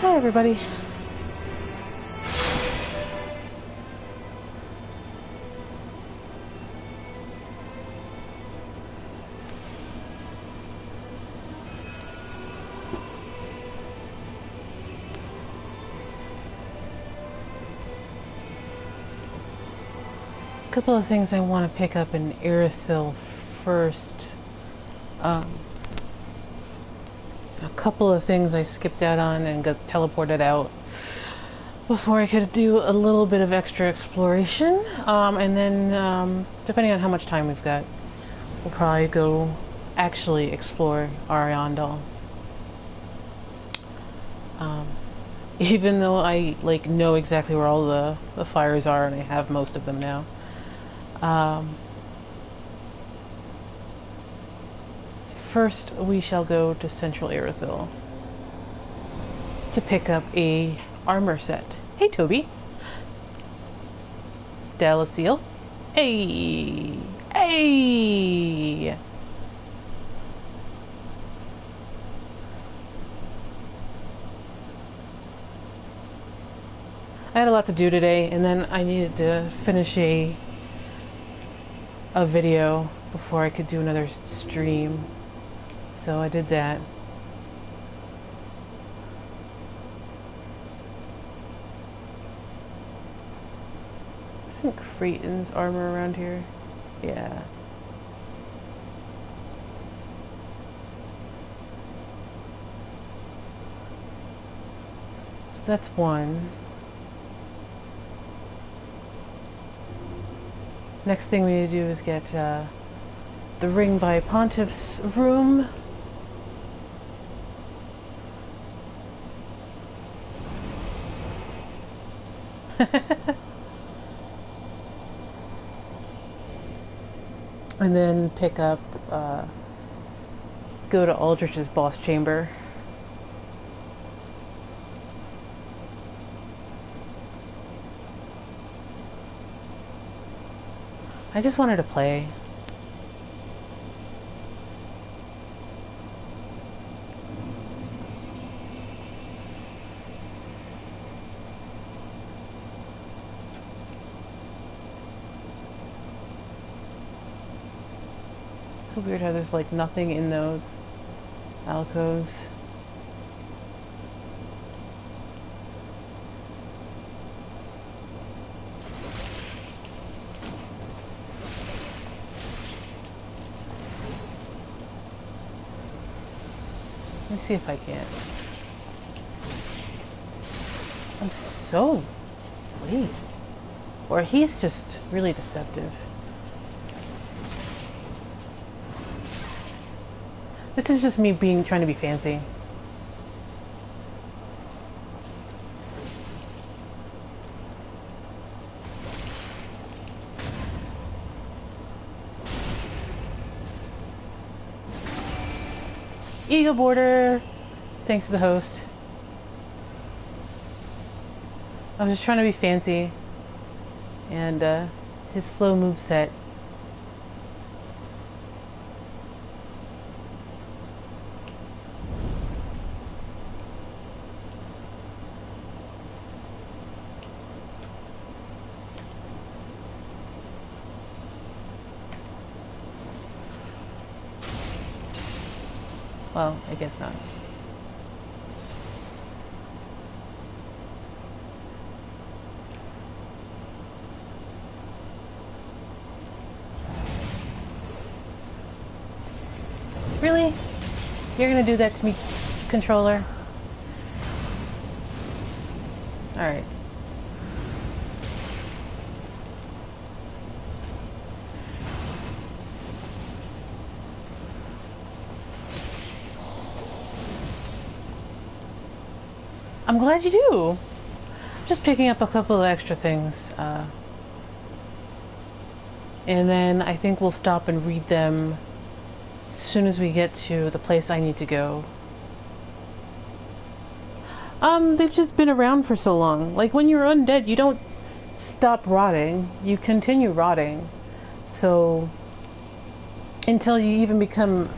Hi, everybody. A couple of things I want to pick up in Irithyll first. A couple of things I skipped out on and got teleported out before I could do a little bit of extra exploration. And then, depending on how much time we've got, we'll probably go actually explore Ariandel. Even though I know exactly where all the fires are and I have most of them now. First, we shall go to Central Irithyll to pick up a armor set. Hey, Toby. Dallaseel. Hey! Hey! I had a lot to do today, and then I needed to finish a video before I could do another stream. So I did that. Isn't Creighton's armor around here? Yeah. So that's one. Next thing we need to do is get the ring by Pontiff's room. And then pick up, go to Aldrich's boss chamber. I just wanted to play. It's so weird how there's nothing in those alcoves. Let me see if I can. I'm so late. Or he's just really deceptive. This is just me trying to be fancy. Eagle border. Thanks to the host. I was just trying to be fancy. And his slow move set. Well, I guess not. Really? You're gonna do that to me, controller? Alright. I'm glad you do. Just picking up a couple of extra things. And then I think we'll stop and read them as soon as we get to the place I need to go. They've just been around for so long. Like, when you're undead, you don't stop rotting. You continue rotting. So, until you even become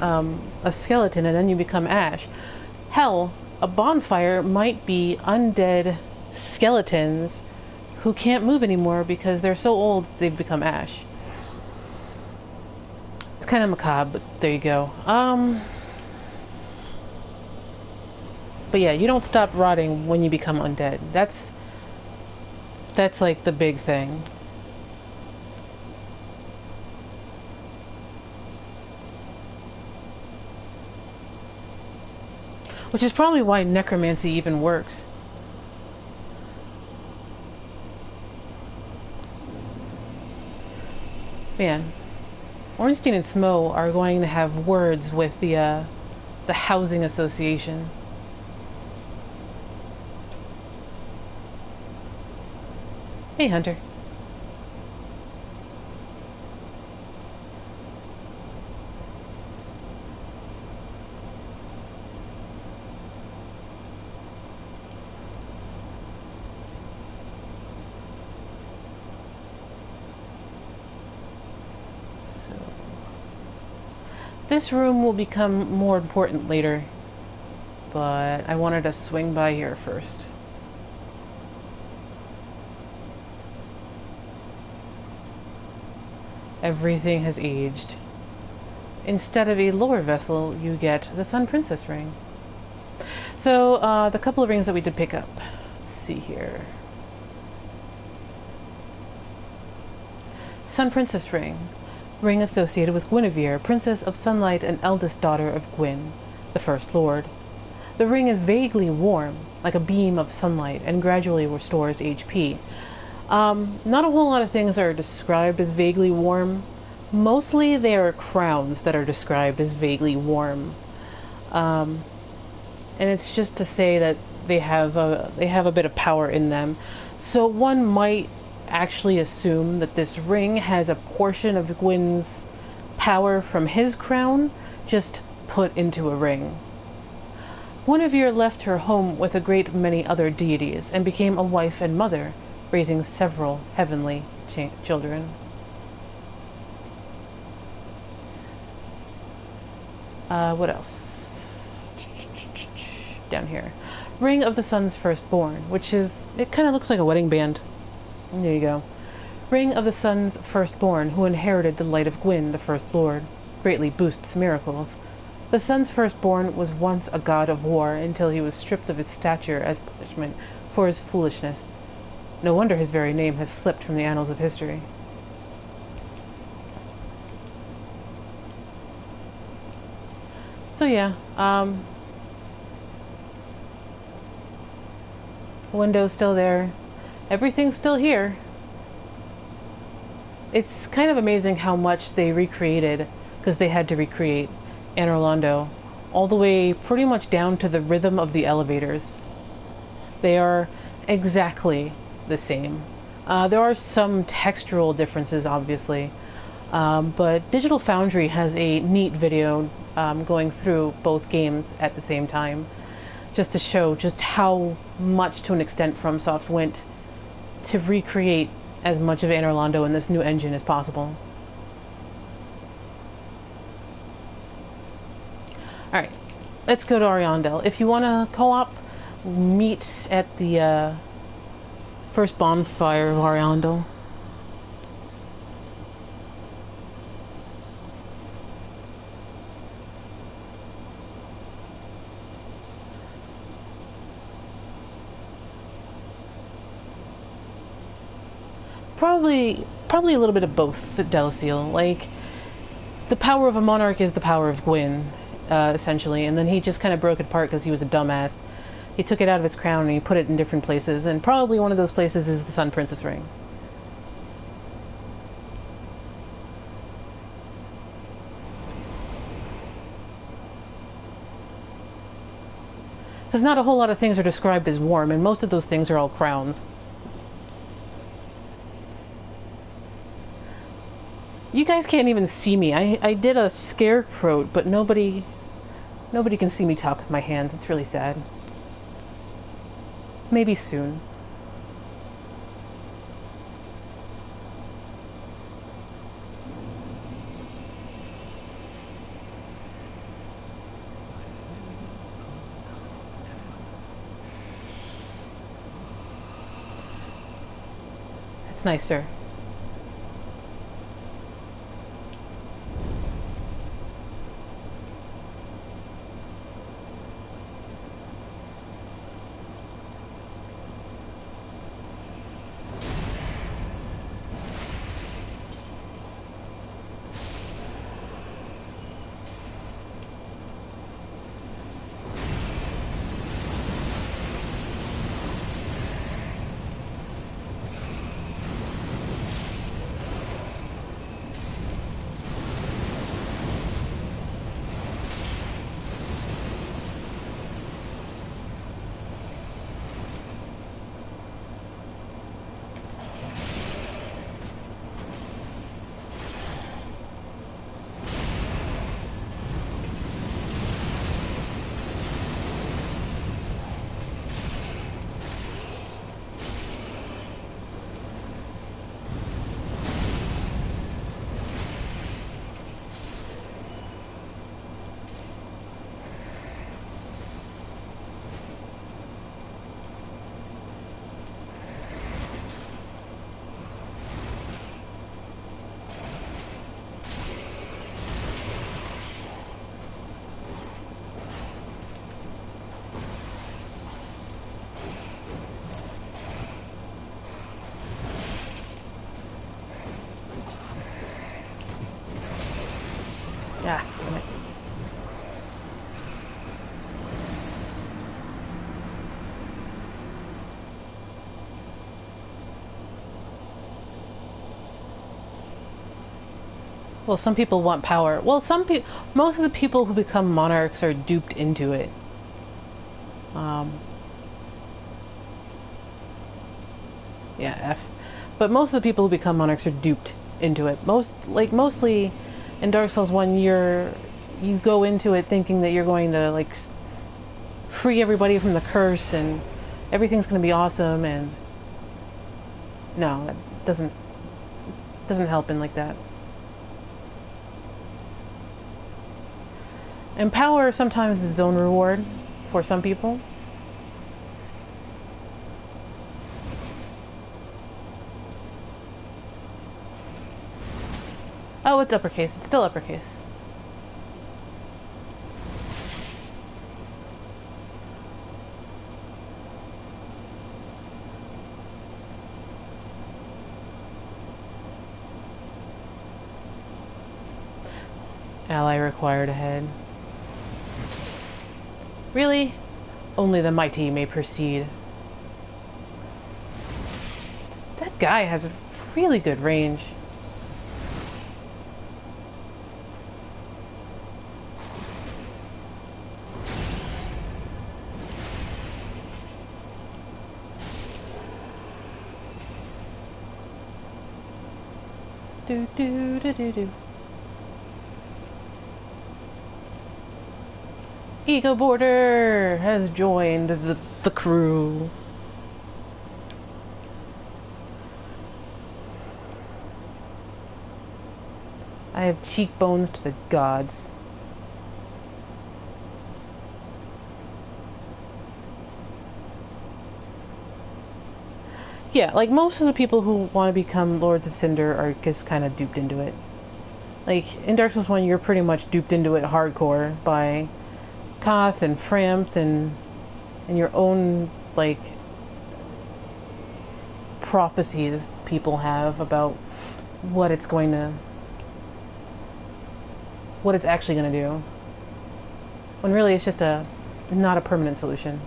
a skeleton, and then you become ash. Hell, a bonfire might be undead skeletons who can't move anymore because they're so old they've become ash. It's kind of macabre, but there you go. But yeah, you don't stop rotting when you become undead. That's like the big thing. Which is probably why necromancy even works. Man, Ornstein and Smo are going to have words with the housing association. Hey, Hunter. This room will become more important later, but I wanted to swing by here first. Everything has aged. Instead of a lower vessel, you get the Sun Princess ring. So, the couple of rings that we did pick up. Let's see here. Sun Princess ring. Ring associated with Guinevere, Princess of Sunlight and eldest daughter of Gwyn, the First Lord. The ring is vaguely warm, like a beam of sunlight, and gradually restores HP. Not a whole lot of things are described as vaguely warm. Mostly they are crowns that are described as vaguely warm. And it's just to say that they have a bit of power in them. So one might actually assume that this ring has a portion of Gwyn's power from his crown just put into a ring. Guinevere left her home with a great many other deities and became a wife and mother, raising several heavenly children. What else? Down here. Ring of the Sun's Firstborn, which is, it kind of looks like a wedding band. There you go. Ring of the Sun's Firstborn, who inherited the light of Gwyn, the First Lord, greatly boosts miracles. The Sun's Firstborn was once a god of war until he was stripped of his stature as punishment for his foolishness. No wonder his very name has slipped from the annals of history. So yeah, window's still there. Everything's still here. It's kind of amazing how much they recreated, because they had to recreate Anor Londo, all the way pretty much down to the rhythm of the elevators. They are exactly the same. There are some textural differences, obviously, but Digital Foundry has a neat video going through both games at the same time, just to show just how much, to an extent, FromSoft went to recreate as much of Anor Londo in this new engine as possible. Alright, let's go to Ariandel. If you want to co-op, meet at the first bonfire of Ariandel. Probably a little bit of both, Delaciel. Like, the power of a monarch is the power of Gwyn, essentially, and then he just kind of broke it apart because he was a dumbass. He took it out of his crown and he put it in different places, and probably one of those places is the Sun Princess ring. Because not a whole lot of things are described as warm, and most of those things are all crowns. You guys can't even see me. I did a scarecrow, but nobody can see me talk with my hands. It's really sad. Maybe soon. That's nice, sir. Ah, damn it. Well, some people want power. Well, most of the people who become monarchs are duped into it. Yeah, F. But most of the people who become monarchs are duped into it. Mostly in Dark Souls 1, you go into it thinking that you're going to like free everybody from the curse and everything's going to be awesome, and no, that doesn't help in like that. And power sometimes is its own reward for some people. Oh, it's uppercase. It's still uppercase. Ally required ahead. Really? Only the mighty may proceed. That guy has a really good range. Do do do do do. Ego Border has joined the crew. I have cheekbones to the gods. Yeah, like most of the people who want to become Lords of Cinder are just kind of duped into it. Like, in Dark Souls 1, you're pretty much duped into it hardcore by Koth and Frampt and your own, like, prophecies people have about what it's actually going to do. When really it's just not a permanent solution.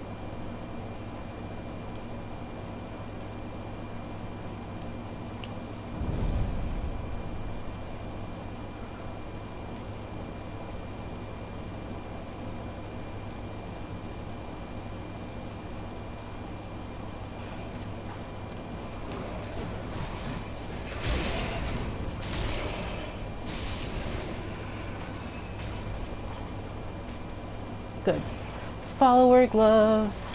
Good. Follower gloves.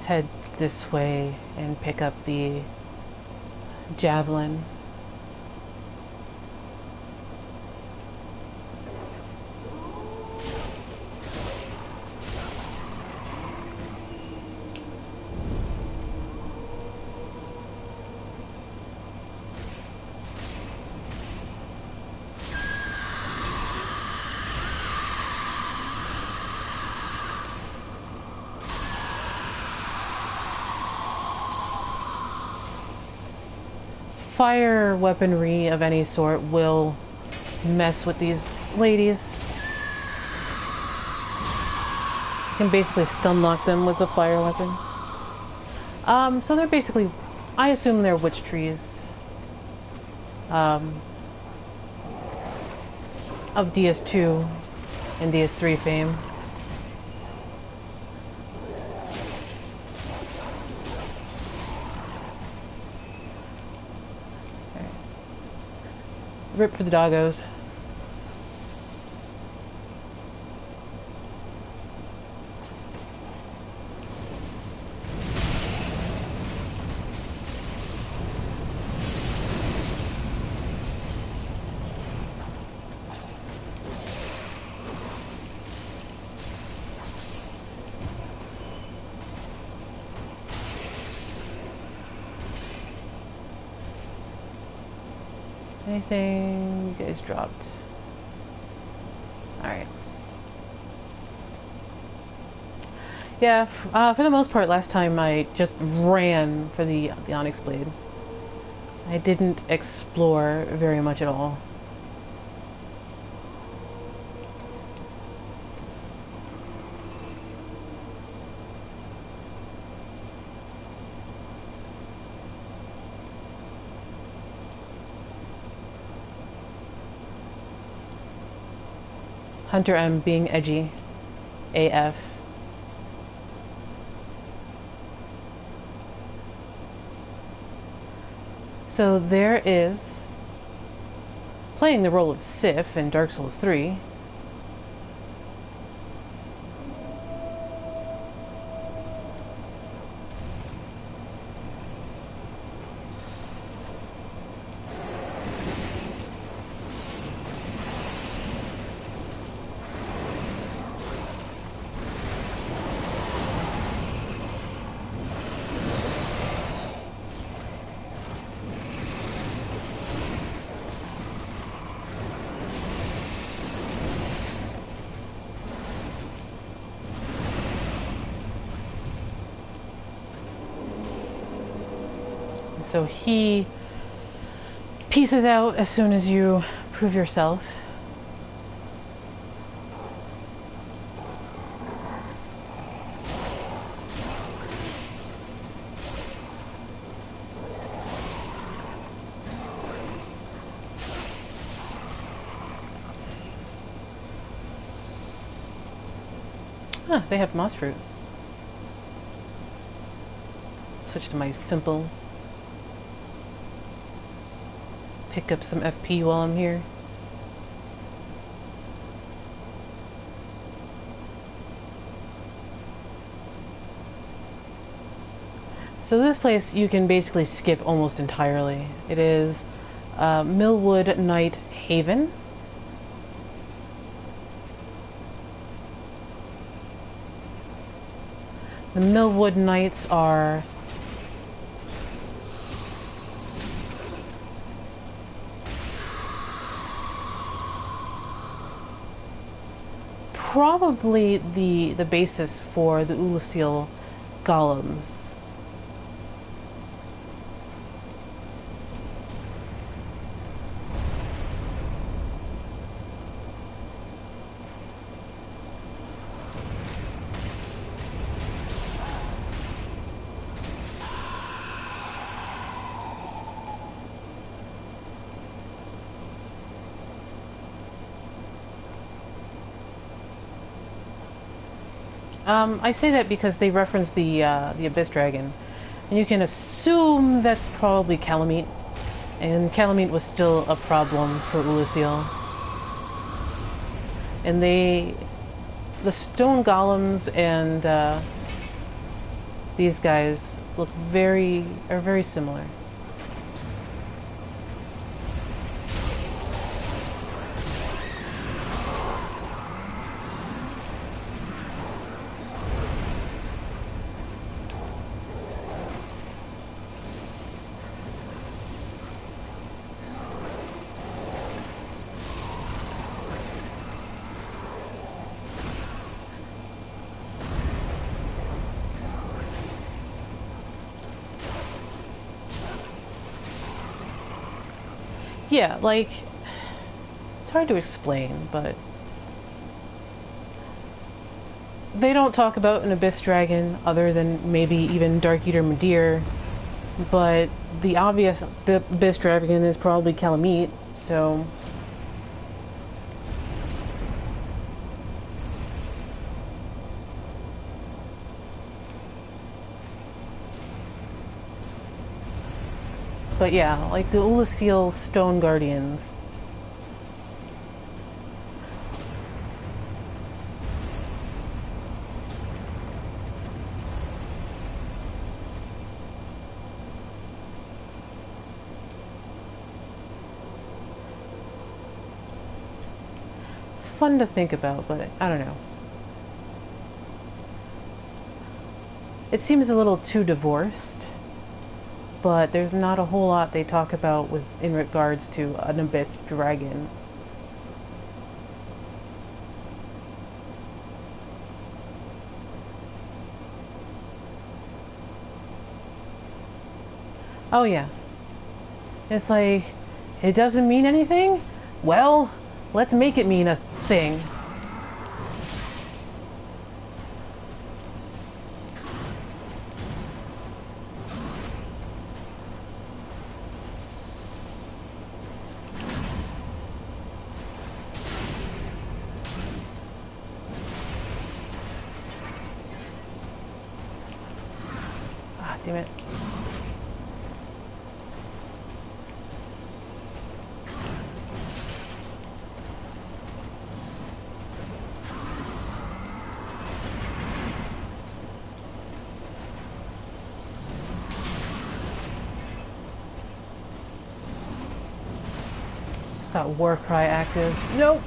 Let's head this way and pick up the javelin. Fire weaponry of any sort will mess with these ladies. You can basically stun lock them with a fire weapon. So they're basically, I assume they're witch trees. Of DS2 and DS3 fame. Rip for the doggos. Anything you guys dropped? Alright. Yeah, for the most part last time I just ran for the Onyx Blade. I didn't explore very much at all. Hunter M being edgy AF. So there is playing the role of Sif in Dark Souls 3. So he pieces out as soon as you prove yourself. Huh, they have moss fruit. Switch to my simple. Pick up some FP while I'm here. So this place you can basically skip almost entirely. It is Millwood Night Haven. The Millwood Knights are probably the basis for the Elusive golems. I say that because they reference the Abyss Dragon, and you can assume that's probably Calamite, and Calamite was still a problem for Elusive. And the stone golems and these guys are very similar. Yeah, like, it's hard to explain, but they don't talk about an Abyss Dragon other than maybe even Dark Eater Madir, but the obvious Abyss Dragon is probably Calamite, so... But yeah, like the Irithyll Stone Guardians. It's fun to think about, but I don't know. It seems a little too divorced. But there's not a whole lot they talk about in regards to an Abyss Dragon. Oh yeah. It's like, it doesn't mean anything? Well, let's make it mean a thing. Damn it. It's that war cry active. Nope.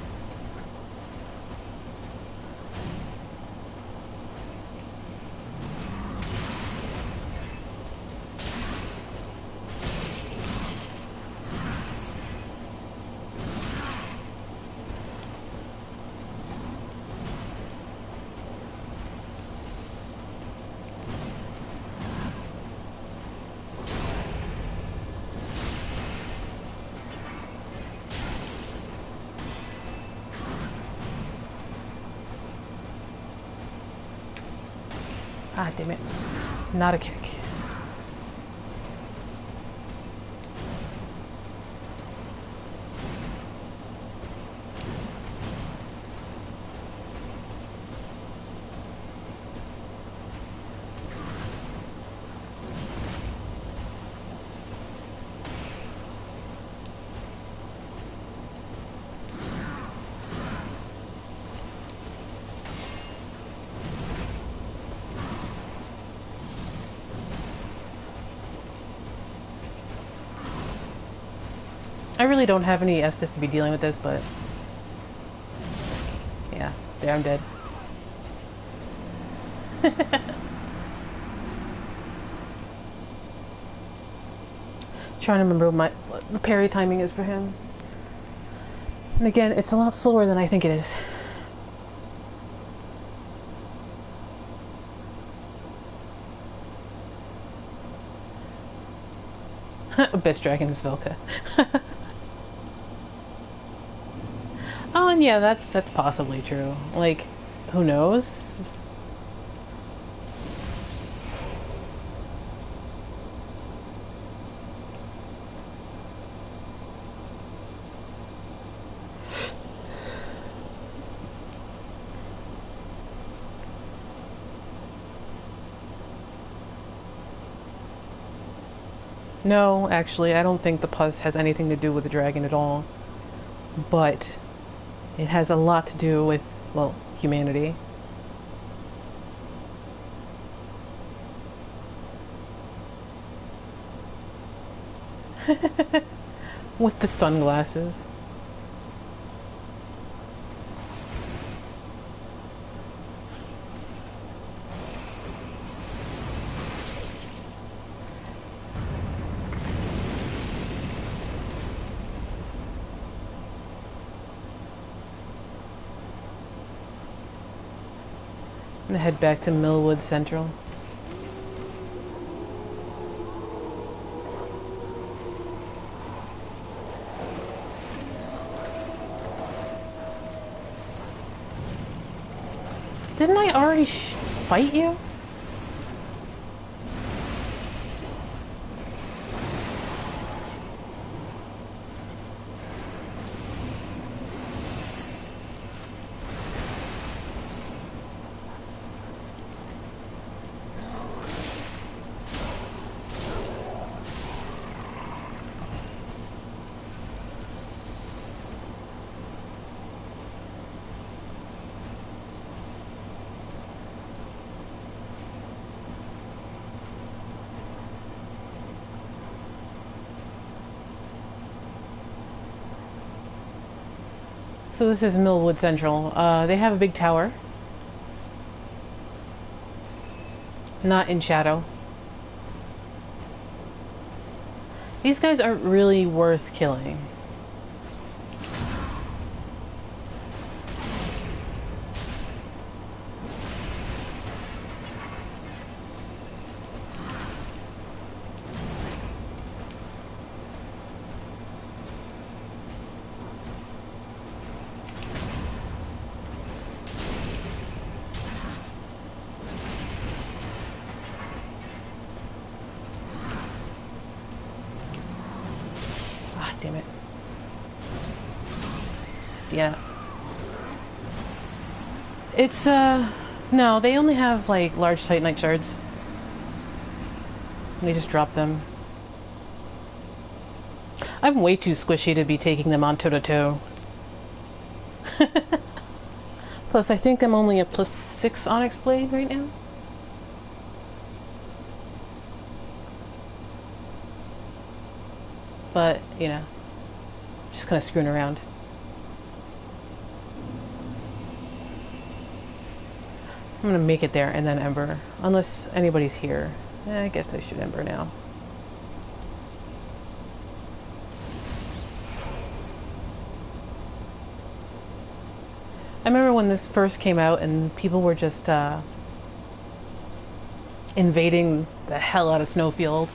Ah, damn it. Not a kick. I really don't have any Estus to be dealing with this, but yeah, there, I'm dead. Trying to remember what the parry timing is for him. And again, it's a lot slower than I think it is. Abyss Dragon Svelka. Oh, and yeah, that's possibly true. Like, who knows? No, actually, I don't think the pus has anything to do with the dragon at all. But it has a lot to do with, well, humanity. With the sunglasses. I'm gonna head back to Millwood Central. Didn't I already fight you? So this is Millwood Central. They have a big tower. Not in shadow. These guys aren't really worth killing. Damn it. Yeah. It's, no, they only have, like, large Titanite shards. They just drop them. I'm way too squishy to be taking them on toe-to-toe. Plus, I think I'm only a +6 Onyx Blade right now. But, you know, just kind of screwing around. I'm gonna make it there and then Ember. Unless anybody's here. I guess I should Ember now. I remember when this first came out and people were just invading the hell out of Snowfield.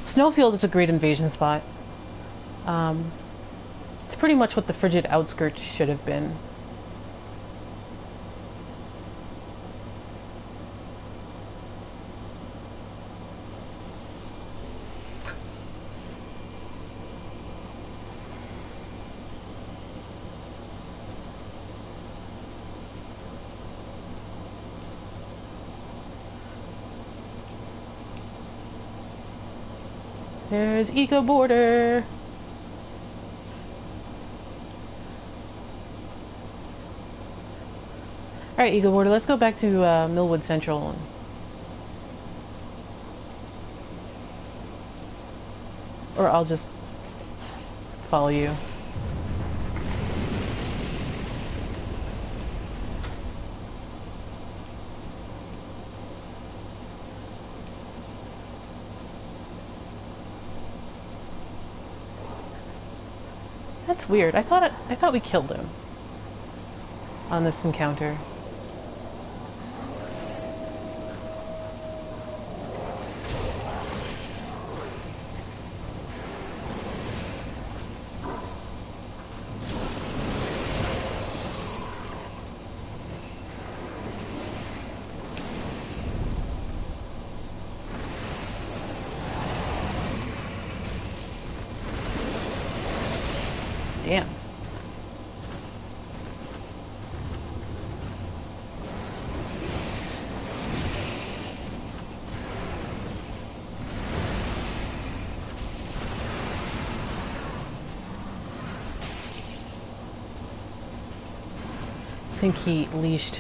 Snowfield is a great invasion spot. It's pretty much what the frigid outskirts should have been. There's Eco Border. Alright, Eco Border, let's go back to Millwood Central. Or I'll just follow you. That's weird. I thought we killed him on this encounter. Damn. I think he leashed.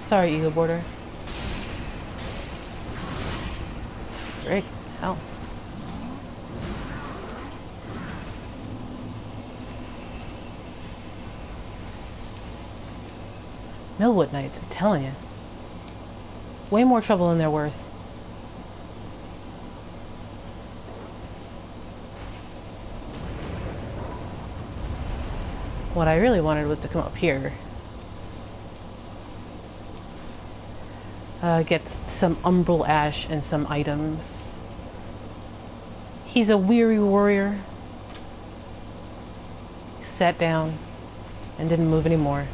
Sorry, Eagle Border. Frig. Hell. Millwood Knights, I'm telling you. Way more trouble than they're worth. What I really wanted was to come up here. Get some umbral ash and some items. He's a weary warrior. He sat down and didn't move anymore.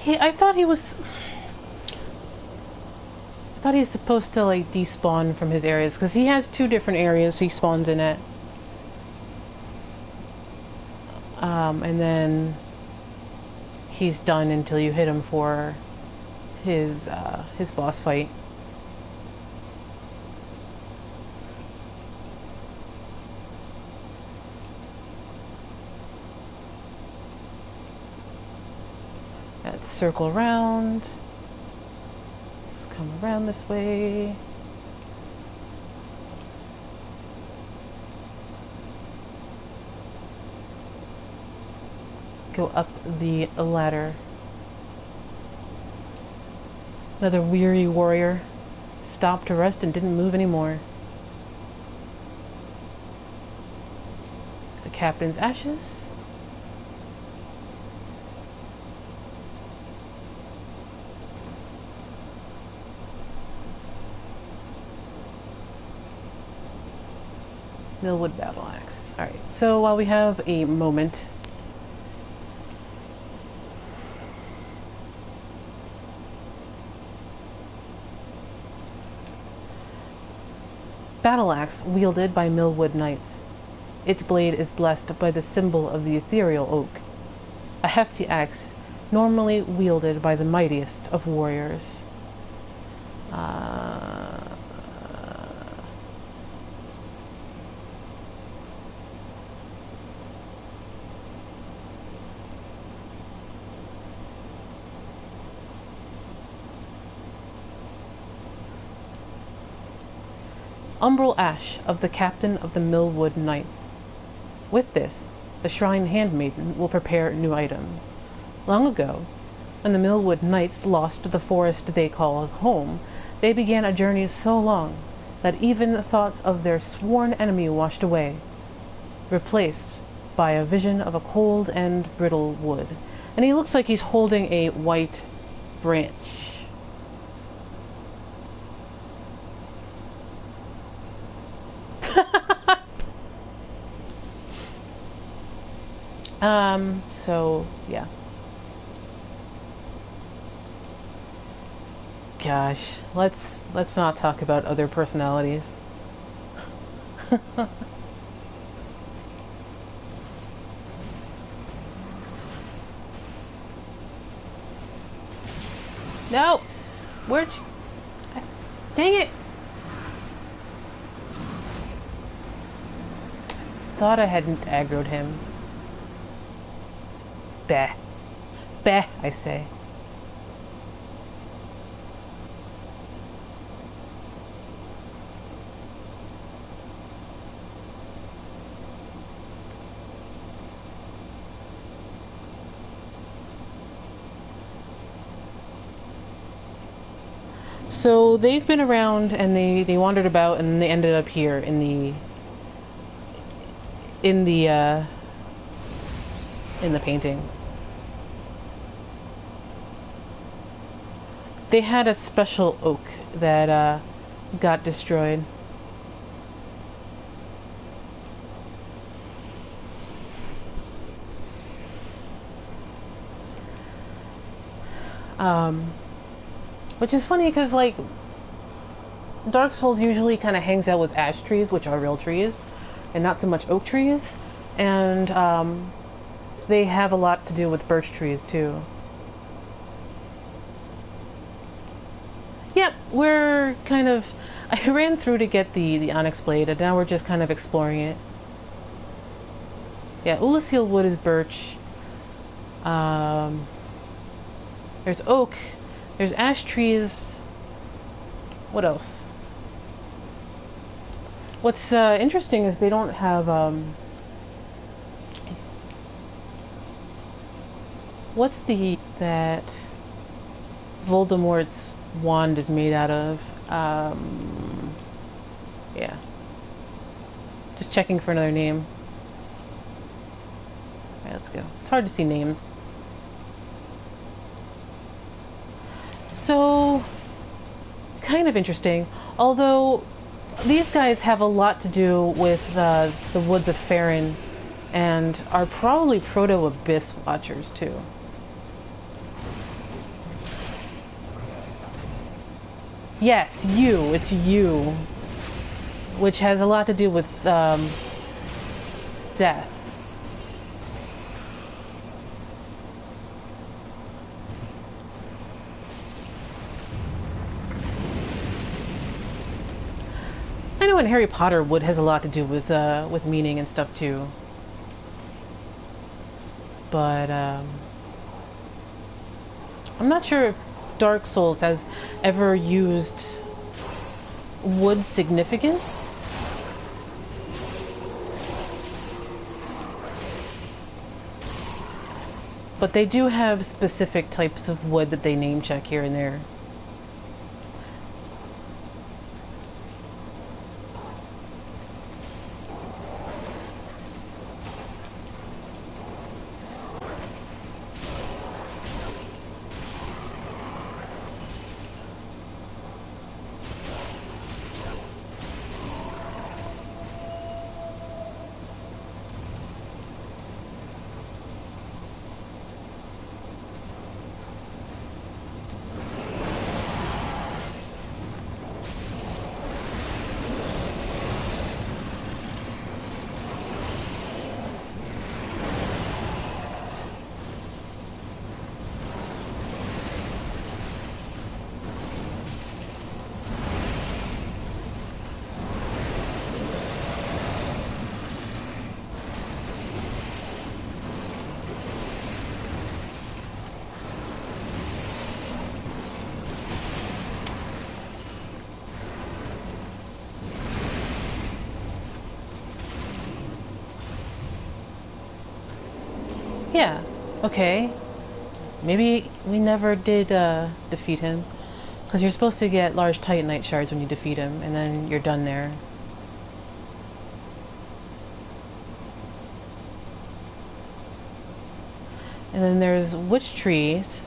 I thought he's supposed to like despawn from his areas, because he has two different areas he spawns in at. And then he's done until you hit him for his boss fight. Let's circle around. Let's come around this way. Go up the ladder. Another weary warrior. Stopped to rest and didn't move anymore. It's the captain's ashes. Millwood Battle Axe. Alright, so while we have a moment, Battle Axe wielded by Millwood Knights. Its blade is blessed by the symbol of the ethereal oak, a hefty axe normally wielded by the mightiest of warriors. Umbral Ash of the Captain of the Millwood Knights. With this, the Shrine Handmaiden will prepare new items. Long ago, when the Millwood Knights lost the forest they call home, they began a journey so long that even the thoughts of their sworn enemy washed away, replaced by a vision of a cold and brittle wood. And he looks like he's holding a white branch. So yeah. Gosh, let's not talk about other personalities. No! Where'd you... Dang it! Thought I hadn't aggroed him. Bah. Bah, I say. So they've been around and they wandered about and they ended up here in the painting. They had a special oak that got destroyed. Which is funny because, like, Dark Souls usually kind of hangs out with ash trees, which are real trees, and not so much oak trees. And they have a lot to do with birch trees, too. Yep, we're kind of... I ran through to get the onyx blade, and now we're just kind of exploring it. Yeah, Ulasil wood is birch. There's oak. There's ash trees. What else? What's interesting is they don't have what's that Voldemort's wand is made out of? Yeah. Just checking for another name. Alright, let's go. It's hard to see names. So, kind of interesting. Although, these guys have a lot to do with the Woods of Farron and are probably Proto-Abyss Watchers, too. Yes, you. It's you. Which has a lot to do with death. I know in Harry Potter, wood has a lot to do with meaning and stuff too. But I'm not sure if Dark Souls has ever used wood's significance. But they do have specific types of wood that they name check here and there. Yeah, okay. Maybe we never did defeat him. Because you're supposed to get large Titanite shards when you defeat him, and then you're done there. And then there's witch trees.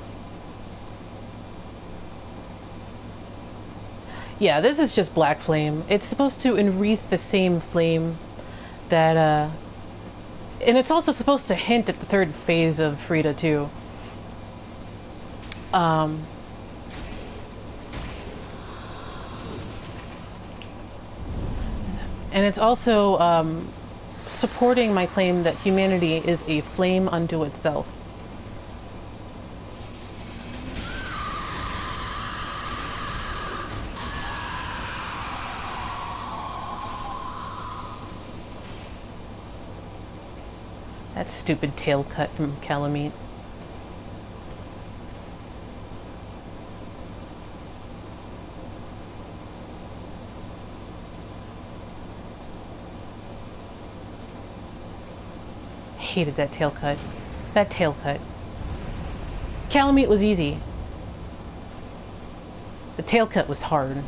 Yeah, this is just black flame. It's supposed to enwreath the same flame that, and it's also supposed to hint at the third phase of Frida, too. And it's also supporting my claim that humanity is a flame unto itself. That stupid tail cut from Calamite. Hated that tail cut. That tail cut. Calamite was easy. The tail cut was hard.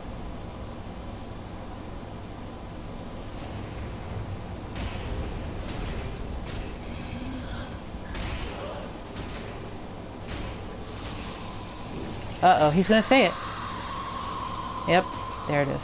Uh-oh, he's gonna say it. Yep, there it is.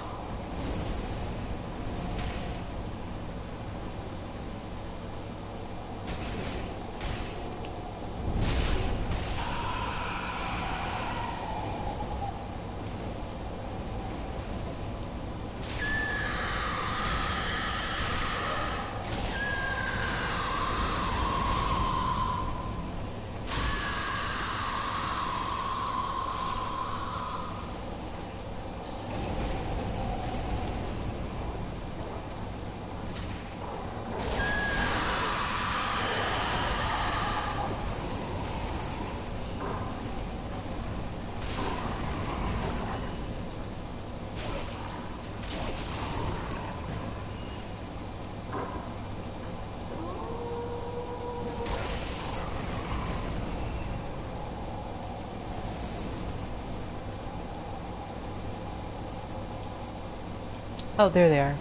Oh, there they are.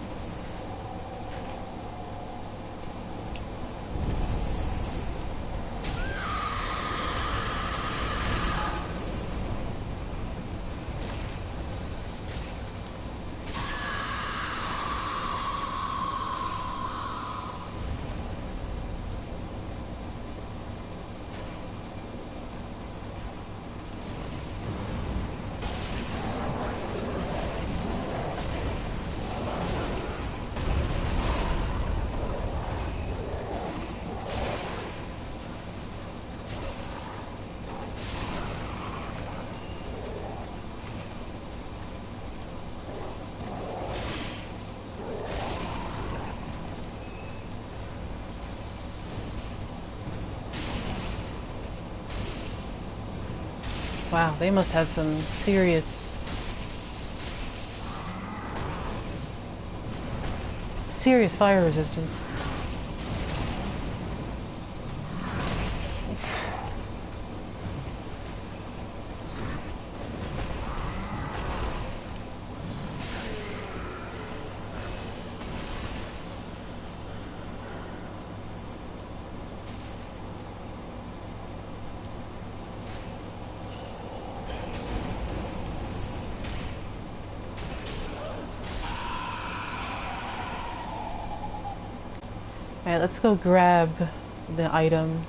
Wow, they must have some serious fire resistance. Alright, let's go grab the item.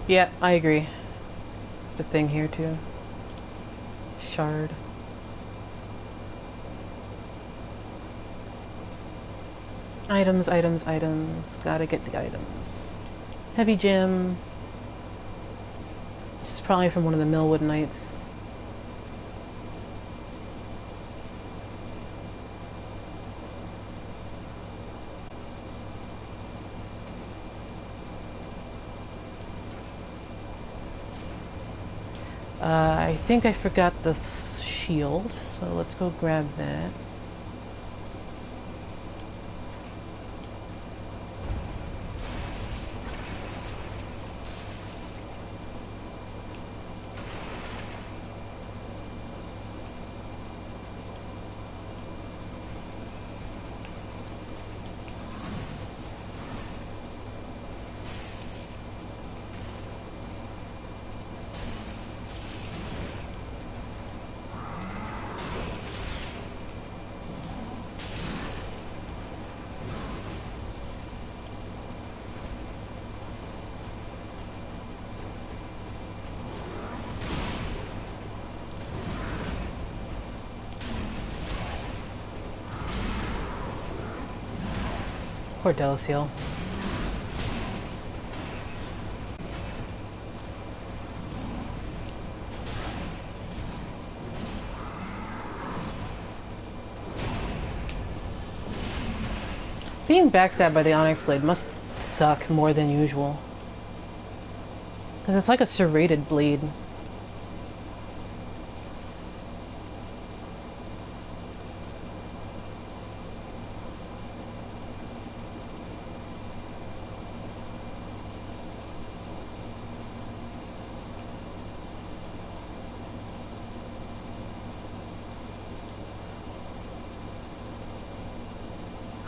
Yeah, I agree. There's a thing here too. Shard. Items, items, items. Gotta get the items. Heavy gem. Which is probably from one of the Millwood Knights. I think I forgot the shield, so let's go grab that. Poor Delaciel. Being backstabbed by the Onyx Blade must suck more than usual. Because it's like a serrated blade.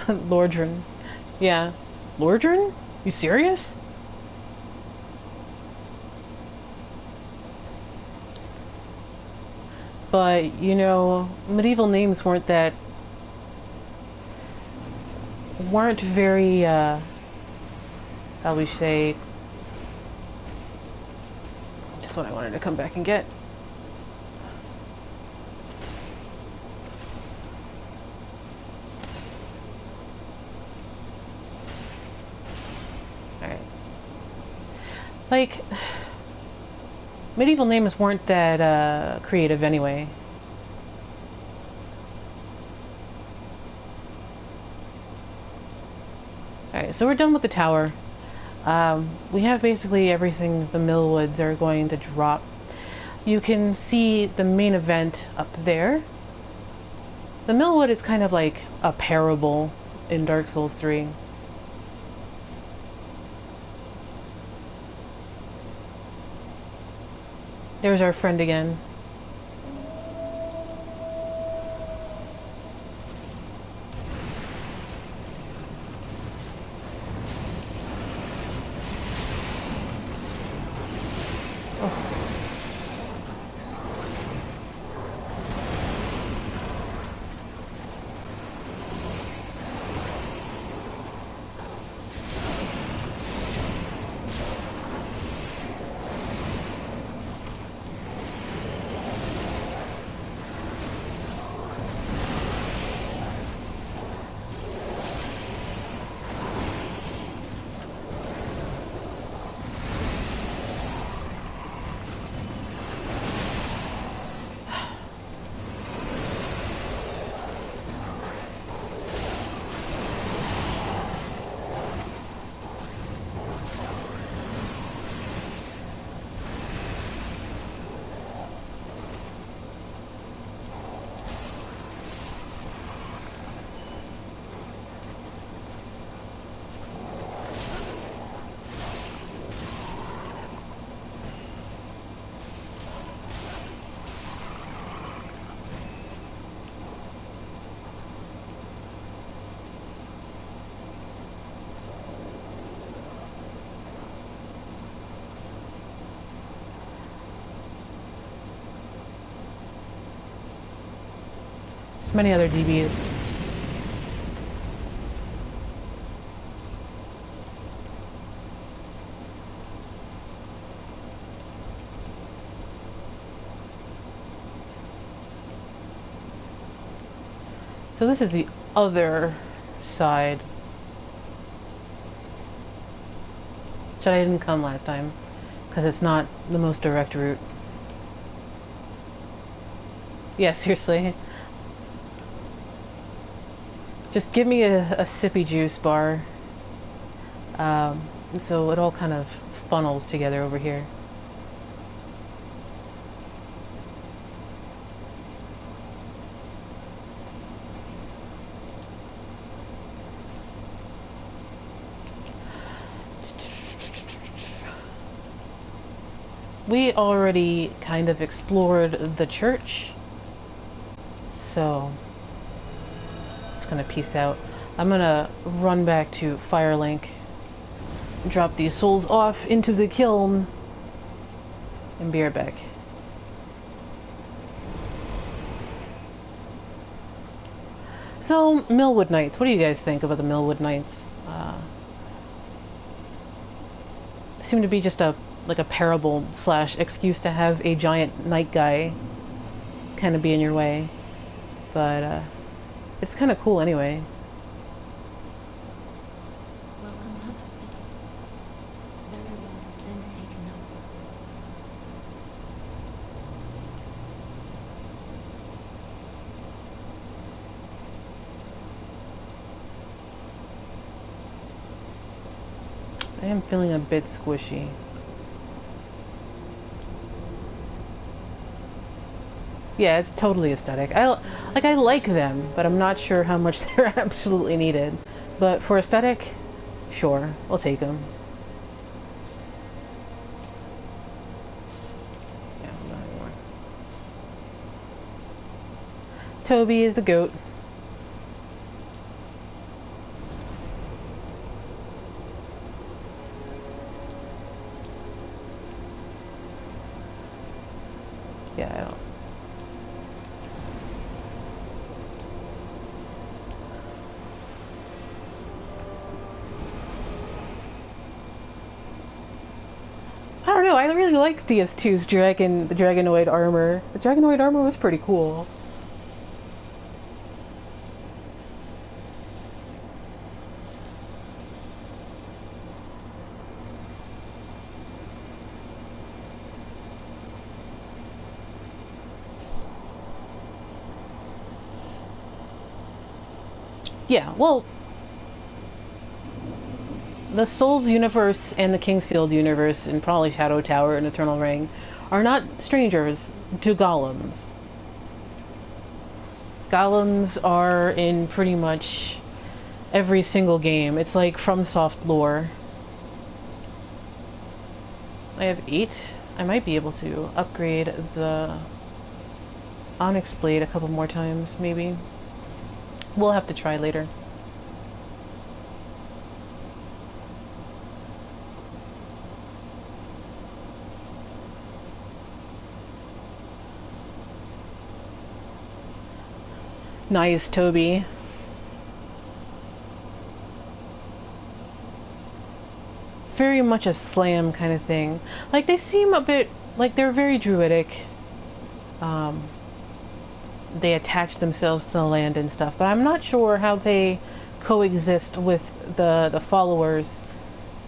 Lordran. Yeah. Lordran? You serious? But, you know, medieval names weren't very, shall we say, just what I wanted to come back and get. Like, Medieval names weren't that creative anyway. Alright, so we're done with the tower. We have basically everything the Millwoods are going to drop. You can see the main event up there. The Millwood is kind of like a parable in Dark Souls 3. There's our friend again. Many other DBs. So this is the other side. Which I didn't come last time, because it's not the most direct route. Yeah, seriously. Just give me a sippy juice bar. So it all kind of funnels together over here. We already kind of explored the church, so gonna peace out. I'm gonna run back to Firelink, drop these souls off into the kiln, and be right back. So, Millwood Knights. What do you guys think about the Millwood Knights? Seem to be just a parable / excuse to have a giant knight guy kind of be in your way, but it's kind of cool anyway. Welcome, husband. Very well, then take note. I am feeling a bit squishy. Yeah, it's totally aesthetic. I like them, but I'm not sure how much they're absolutely needed. But for aesthetic, sure, I'll take them. Yeah, not anymore. Toby is the goat. Yeah, I don't. I don't know, I really like DS2's the Dragonoid armor. The Dragonoid armor was pretty cool. Yeah, well, the Souls universe and the Kingsfield universe, and probably Shadow Tower and Eternal Ring, are not strangers to golems. Golems are in pretty much every single game. It's like FromSoft lore. I have 8. I might be able to upgrade the Onyx Blade a couple more times, maybe. We'll have to try later. Nice, Toby. Very much a slam kind of thing. Like, they seem a bit like they're very druidic. They attach themselves to the land and stuff, but I'm not sure how they coexist with the followers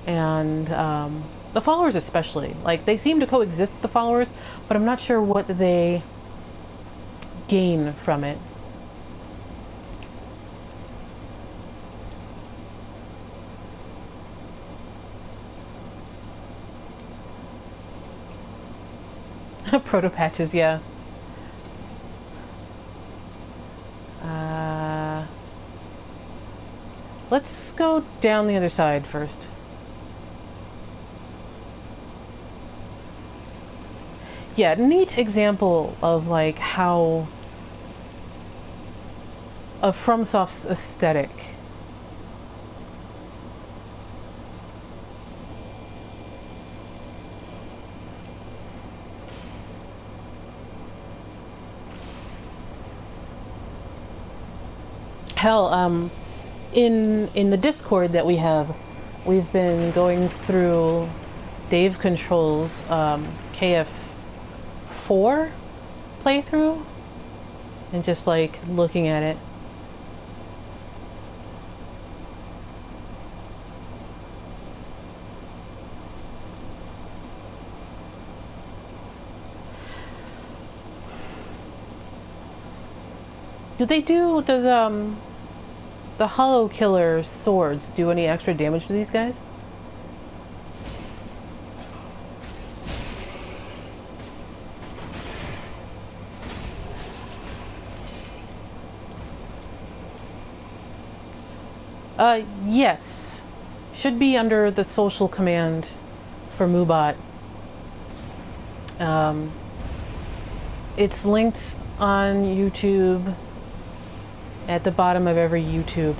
and the followers especially. Like, they seem to coexist with the followers, but I'm not sure what they gain from it. Proto patches, yeah. Let's go down the other side first. Yeah, neat example of like how of FromSoft's aesthetic. Hell, in the Discord that we have, we've been going through Dave Control's KF4 playthrough and just like looking at it. Does the Hollow Killer swords do any extra damage to these guys? Yes. Should be under the social command for Moobot. It's linked on YouTube at the bottom of every YouTube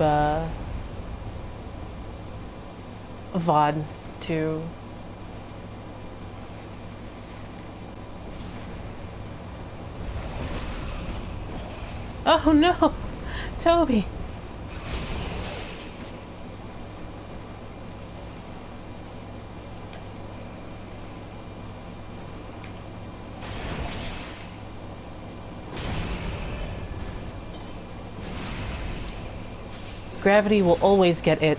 VOD too. Oh no! Toby! Gravity will always get it.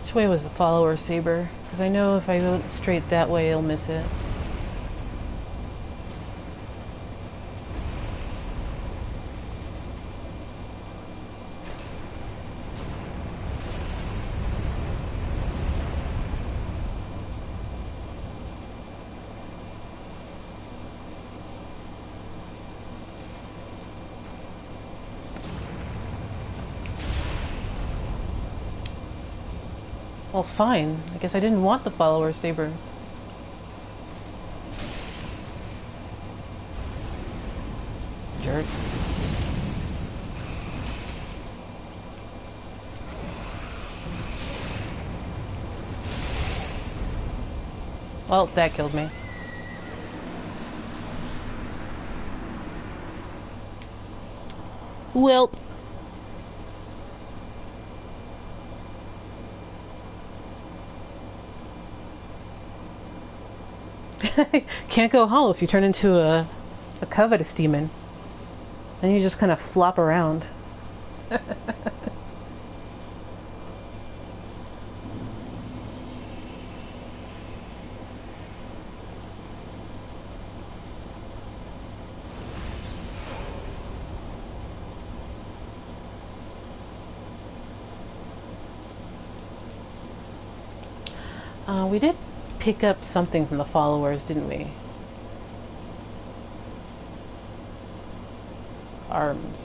Which way was the follower saber? Because I know if I go straight that way, I'll miss it. Well, fine. I guess I didn't want the follower saber. Jerk. Well, that kills me. Well. Can't go hollow if you turn into a covetous demon. Then you just kind of flop around. We did pick up something from the followers, didn't we? Arms.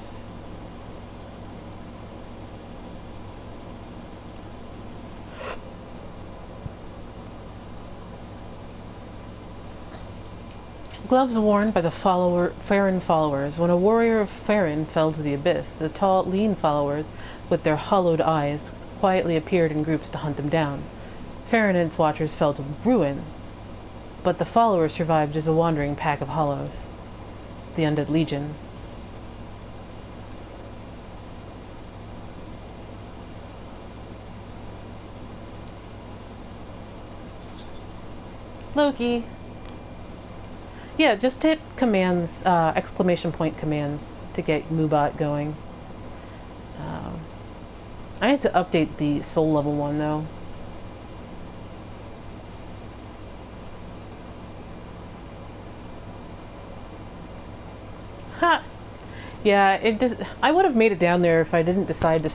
Gloves worn by the Farron followers. When a warrior of Farron fell to the abyss, the tall, lean followers, with their hollowed eyes, quietly appeared in groups to hunt them down. Farron and its watchers fell to ruin, but the followers survived as a wandering pack of hollows. The Undead Legion. Loki. Yeah, just hit commands, exclamation point commands to get Moobot going. I need to update the soul level one though. Ha! Yeah, it does. I would have made it down there if I didn't decide to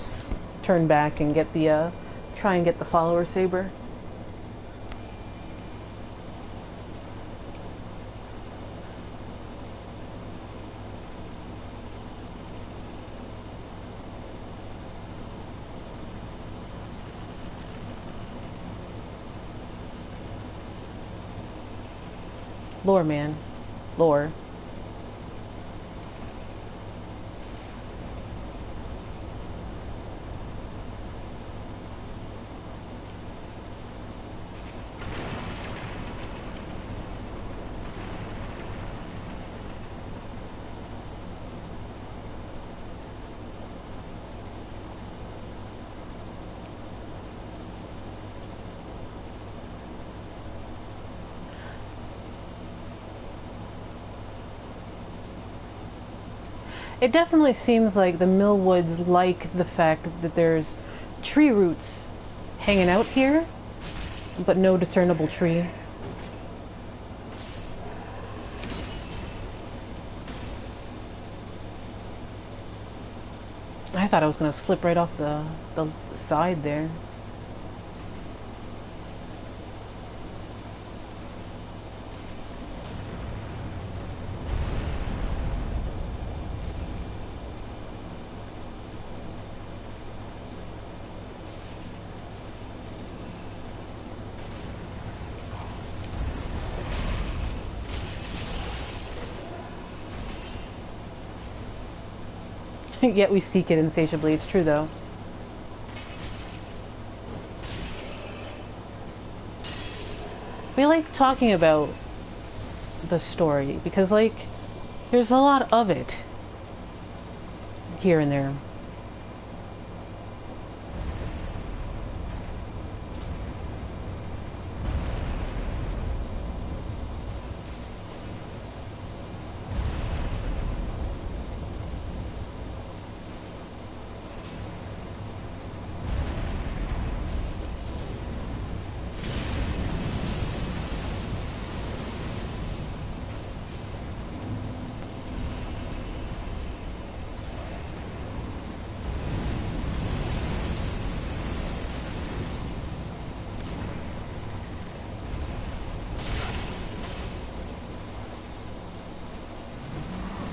turn back and get the, try and get the follower saber. Lore, man. Lore. It definitely seems like the Millwoods like the fact that there's tree roots hanging out here, but no discernible tree. I thought I was going to slip right off the side there. Yet we seek it insatiably. It's true, though. We like talking about the story because, like, there's a lot of it here and there.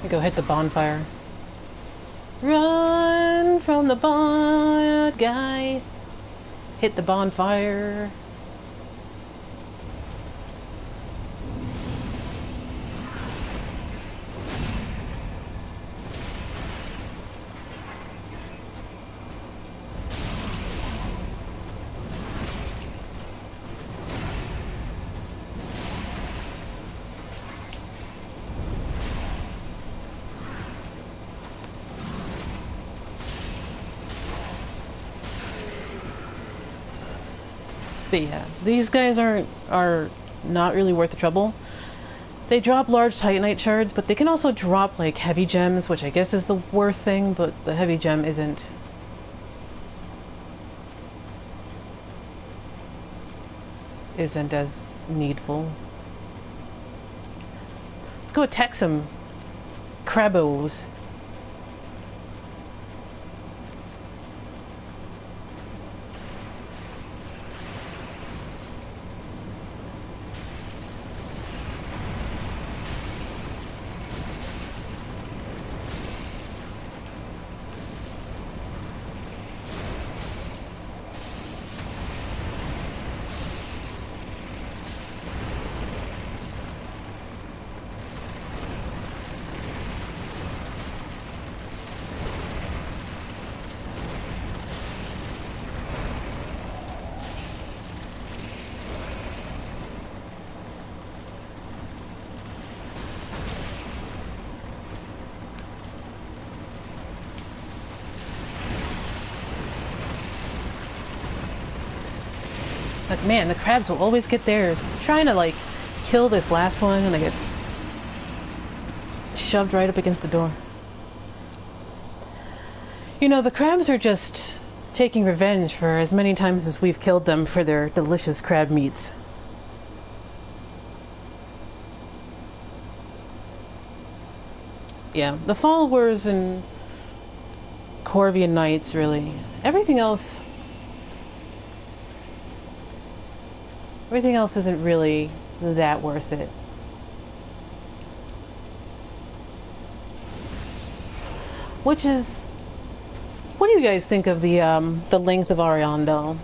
Go hit the bonfire. Run from the bad guy. Hit the bonfire. But yeah, these guys are not really worth the trouble. They drop large titanite shards, but they can also drop like heavy gems, which I guess is the worst thing, but the heavy gem isn't as needful. Let's go attack some crabos. Like, man, the crabs will always get theirs. I'm trying to, like, kill this last one, and they get shoved right up against the door. You know, the crabs are just taking revenge for as many times as we've killed them for their delicious crab meats. Yeah, the followers and Corvian knights, really. Everything else isn't really that worth it. Which is, what do you guys think of the length of Ariandel?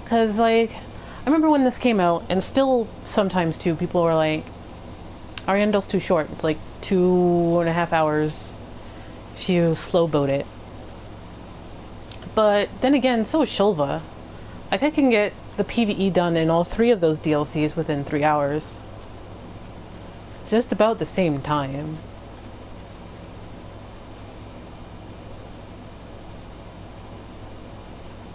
Because, like, I remember when this came out, and still sometimes too, people were like, Ariandel's too short. It's like 2.5 hours if you slow boat it. But then again, so is Shulva. Like, I can get the PvE done in all 3 of those DLCs within 3 hours. Just about the same time.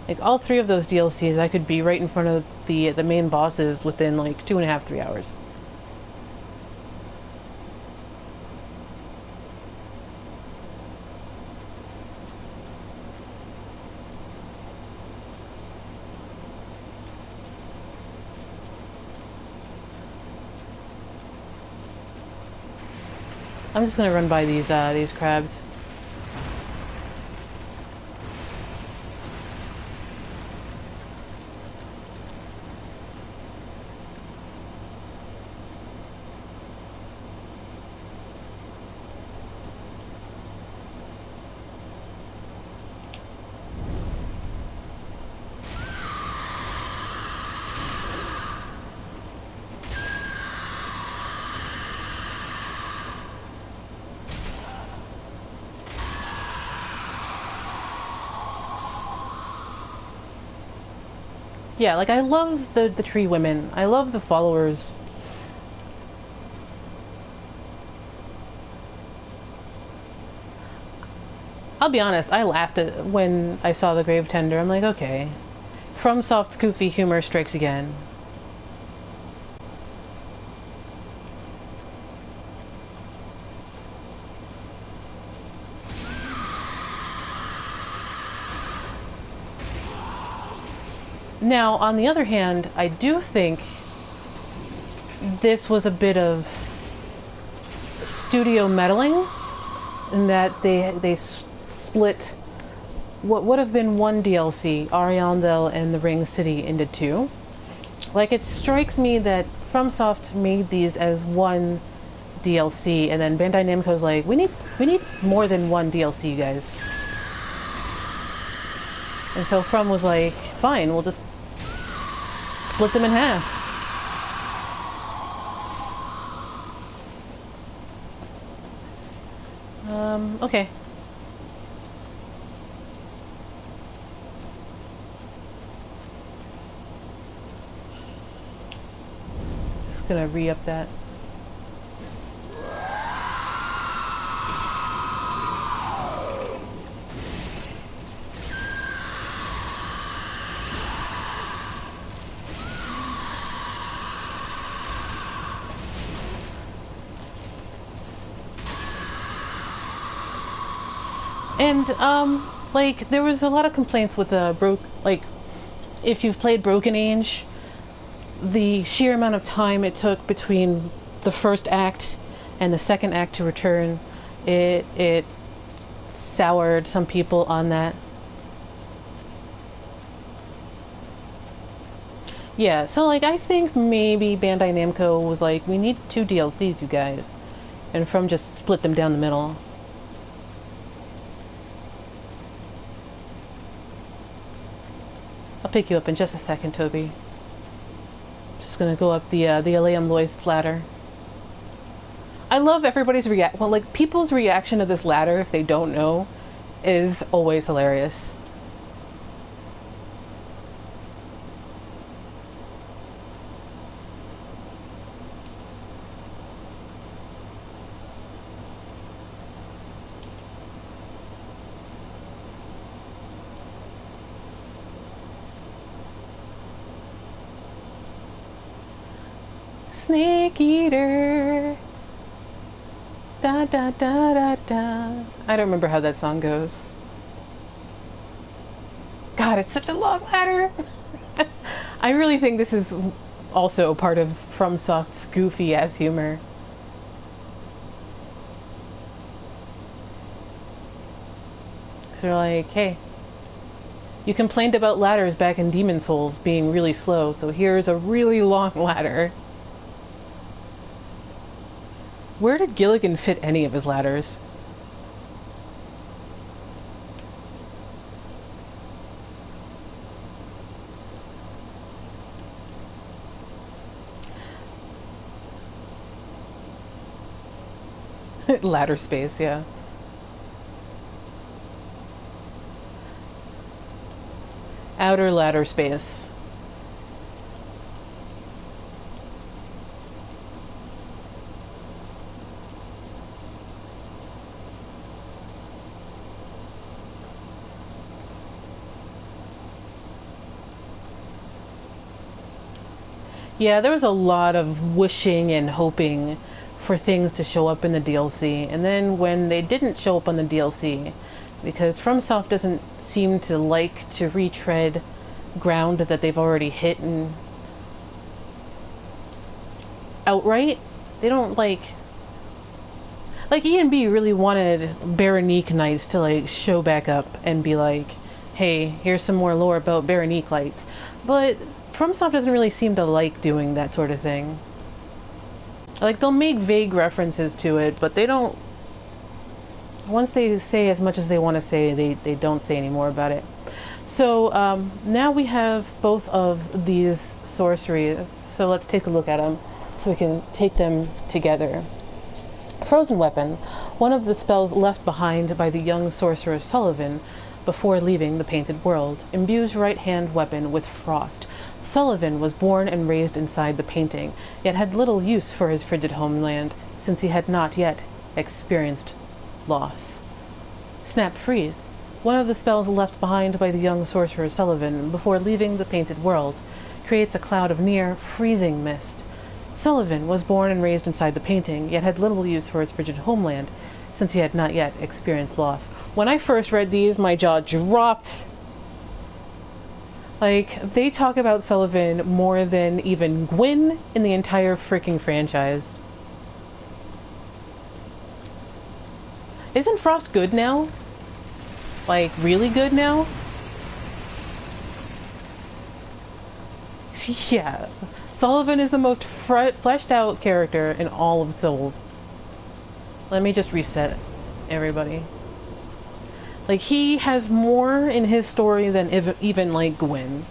Like, all 3 of those DLCs, I could be right in front of the main bosses within, like, 2.5, 3 hours. I'm just gonna run by these crabs. Yeah, like, I love the tree women. I love the followers. I'll be honest, I laughed at when I saw the Gravetender. I'm like, okay. FromSoft's goofy humor strikes again. Now, on the other hand, I do think this was a bit of studio meddling in that they split what would have been one DLC, Ariandel and the Ring City, into 2. Like, it strikes me that FromSoft made these as one DLC, and then Bandai Namco's like, we need more than one DLC, you guys. And so From was like, fine, we'll just split them in half. Okay. Just gonna re-up that. And, like, there was a lot of complaints with the if you've played Broken Age, the sheer amount of time it took between the first act and the second act to return, it soured some people on that. Yeah, so, like, I think maybe Bandai Namco was like, we need 2 DLCs, you guys. And from just split them down the middle. I'll pick you up in just a second, Toby. Just gonna go up the Eleum Loyce ladder. I love everybody's people's reaction to this ladder, if they don't know, is always hilarious. SnakeEater. Da da da da da. I don't remember how that song goes. God, it's such a long ladder. I really think this is also part of FromSoft's goofy ass humor. Cause they're like, hey, you complained about ladders back in Demon Souls being really slow, so here's a really long ladder. Where did Gilligan fit any of his ladders? Ladder space, yeah. Outer ladder space. Yeah, there was a lot of wishing and hoping for things to show up in the DLC, and then when they didn't show up on the DLC, because FromSoft doesn't seem to like to retread ground that they've already hit and outright, they don't like E&B really wanted Baronique Knights to like show back up and be like, hey, here's some more lore about Baronique Knights, but FromSoft doesn't really seem to like doing that sort of thing. Like, they'll make vague references to it, but they don't... Once they say as much as they want to say, they don't say any more about it. So, now we have both of these sorceries, so let's take a look at them, so we can take them together. Frozen Weapon, one of the spells left behind by the young sorcerer Sulyvahn before leaving the Painted World, imbues right-hand weapon with frost. Sulyvahn was born and raised inside the painting, yet had little use for his frigid homeland, since he had not yet experienced loss. Snap Freeze, one of the spells left behind by the young sorcerer Sulyvahn before leaving the Painted World, creates a cloud of near-freezing mist. Sulyvahn was born and raised inside the painting, yet had little use for his frigid homeland, since he had not yet experienced loss. When I first read these, my jaw dropped. Like, they talk about Sulyvahn more than even Gwyn in the entire freaking franchise. Isn't Frost good now? Like, really good now? Yeah. Sulyvahn is the most fleshed out character in all of Souls. Let me just reset everybody. Like, he has more in his story than even, like, Gwyn.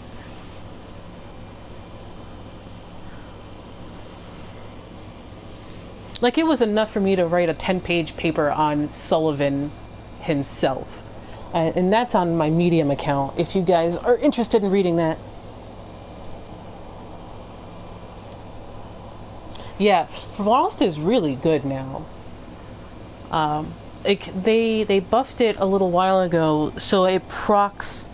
Like, it was enough for me to write a 10-page paper on Sulyvahn himself. And that's on my Medium account, if you guys are interested in reading that. Yeah, Frost is really good now. They buffed it a little while ago, so it procs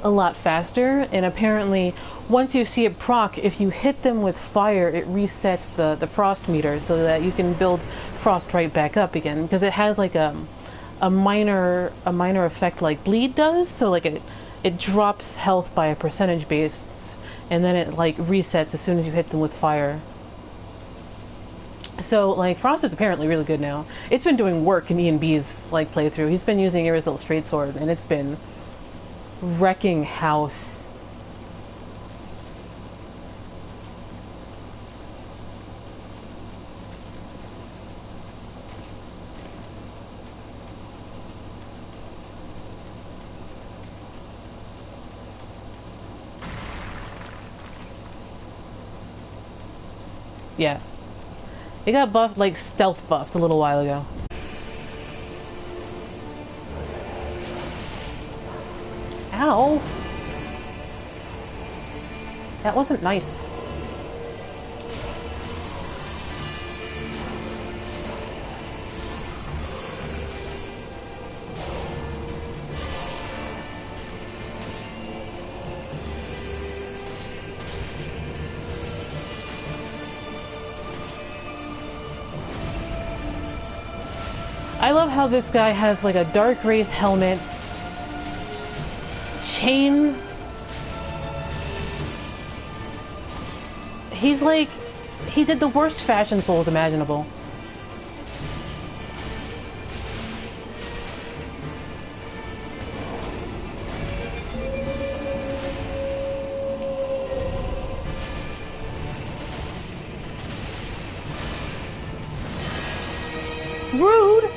a lot faster, and apparently once you see it proc, if you hit them with fire, it resets the frost meter so that you can build frost right back up again, because it has like a a minor effect like bleed does. So like it drops health by a percentage base, and then it like resets as soon as you hit them with fire. So like Frost is apparently really good now. It's been doing work in E&B's like playthrough. He's been using Irithyll straight sword, and it's been wrecking house. Yeah. It got buffed, like stealth buffed a little while ago. Ow! That wasn't nice. I love how this guy has like a dark wraith helmet, chain. He's like, he did the worst fashion souls imaginable. Rude.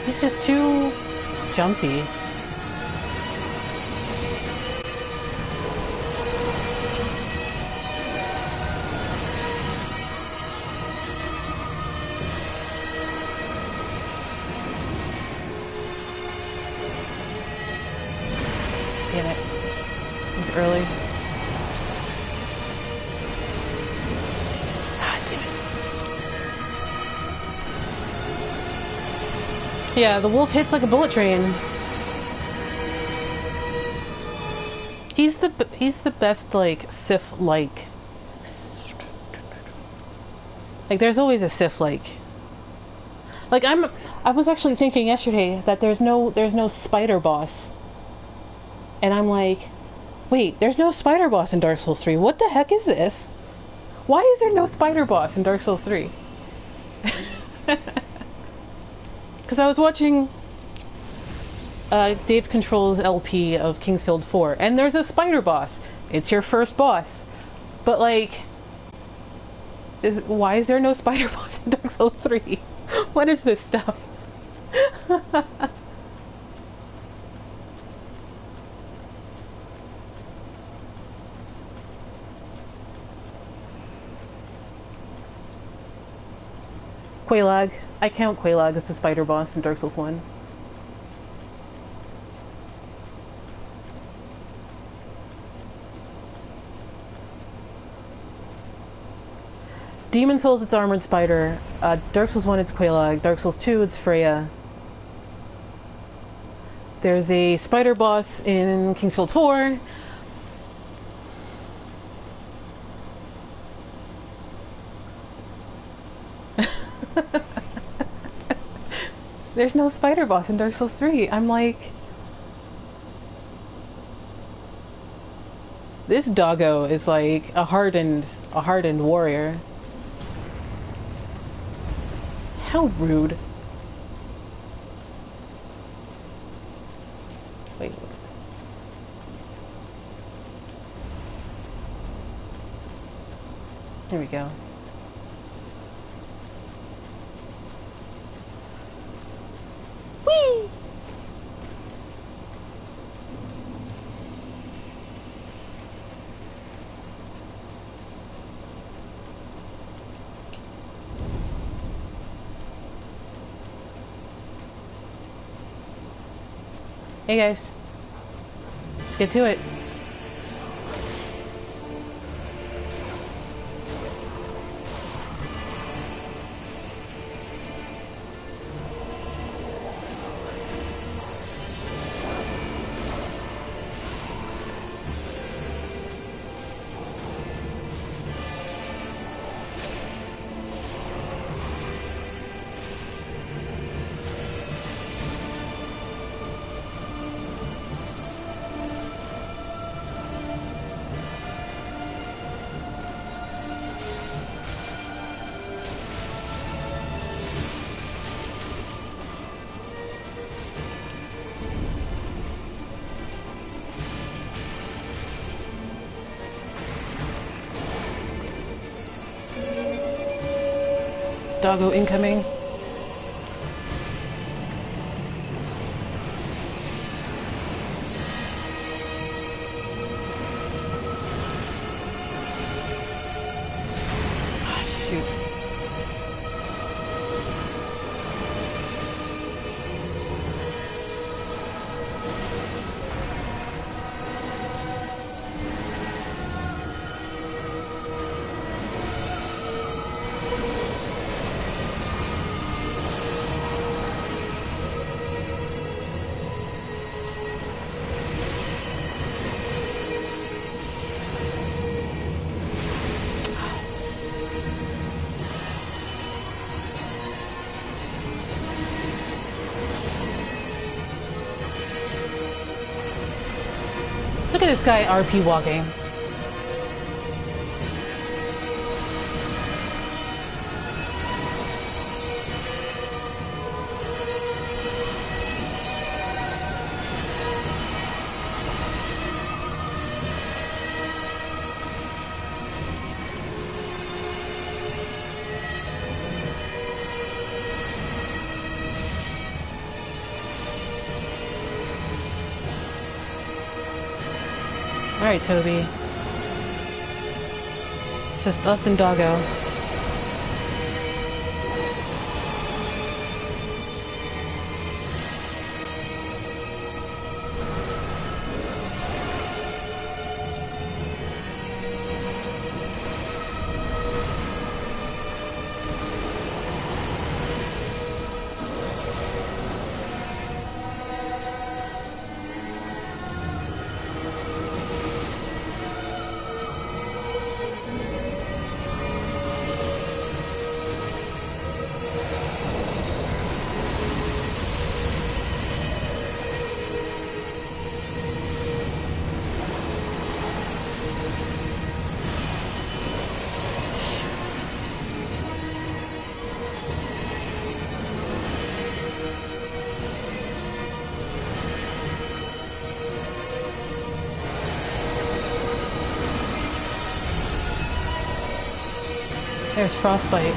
He's just too jumpy. Damn it. It's early. Yeah, the wolf hits like a bullet train. He's the best like Sif like. Like there's always a Sif like. Like I was actually thinking yesterday that there's no spider boss. And I'm like, wait, there's no spider boss in Dark Souls 3. What the heck is this? Why is there no spider boss in Dark Souls 3? Because I was watching Dave Control's LP of Kingsfield 4, and there's a spider boss. It's your first boss. But, like, why is there no spider boss in Dark Souls 3? What is this stuff? Quelaag. I count Quelaag as the spider boss in Dark Souls 1. Demon Souls, it's Armored Spider. Dark Souls 1, it's Quelaag. Dark Souls 2, it's Freya. There's a spider boss in Kingsfield 4. There's no spider boss in Dark Souls 3. I'm like, this doggo is like a hardened warrior. How rude. Wait. Here we go. Hey guys. Get to it. Doggo incoming. Ah, shoot. Look at this guy RP walking. Alright, Toby. It's just us and Doggo. There's Frostbite.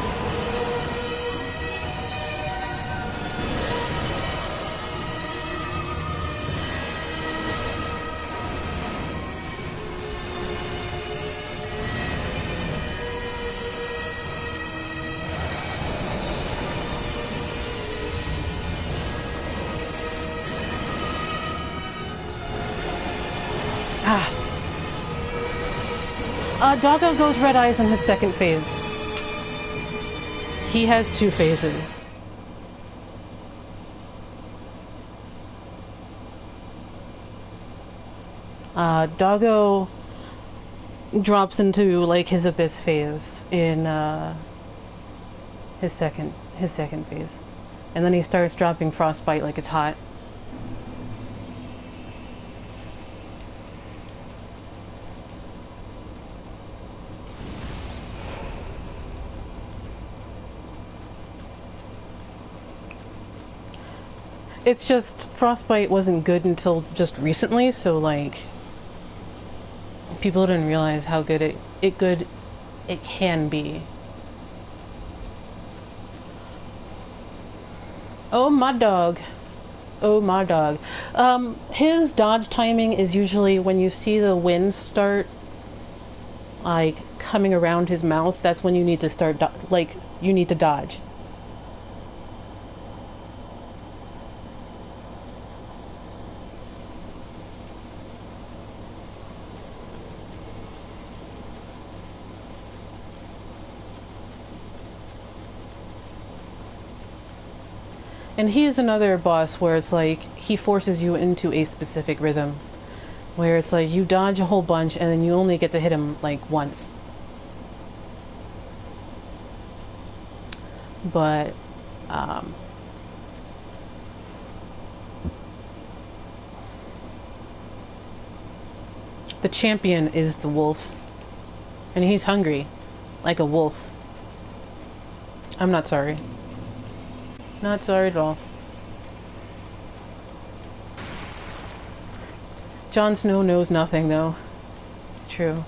Doggo goes Red Eyes in his second phase. He has 2 phases. Doggo drops into like his Abyss phase in his second phase, and then he starts dropping Frostbite like it's hot. It's just Frostbite wasn't good until just recently, so like people didn't realize how good it can be. Oh my dog. Oh my dog. His dodge timing is usually when you see the wind start like coming around his mouth, that's when you need to start you need to dodge. And he is another boss where it's like he forces you into a specific rhythm, where it's like you dodge a whole bunch and then you only get to hit him like once. But the champion is the wolf, and he's hungry like a wolf. I'm not sorry. Not sorry at all. Jon Snow knows nothing, though. It's true.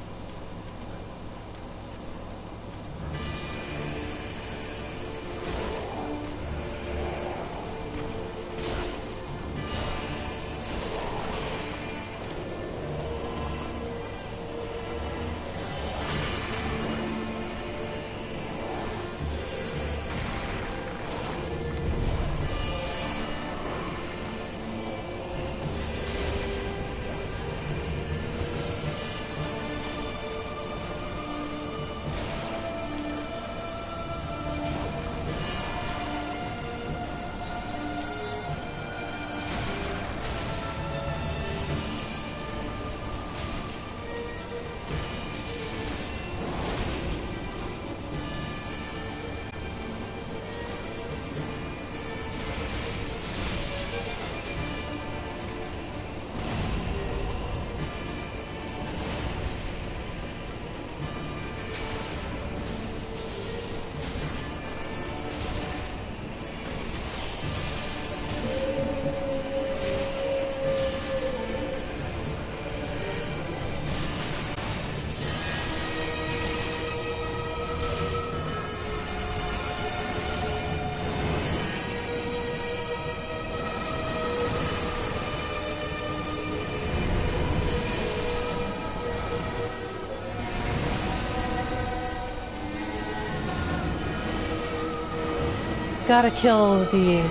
Gotta kill the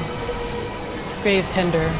Gravetender.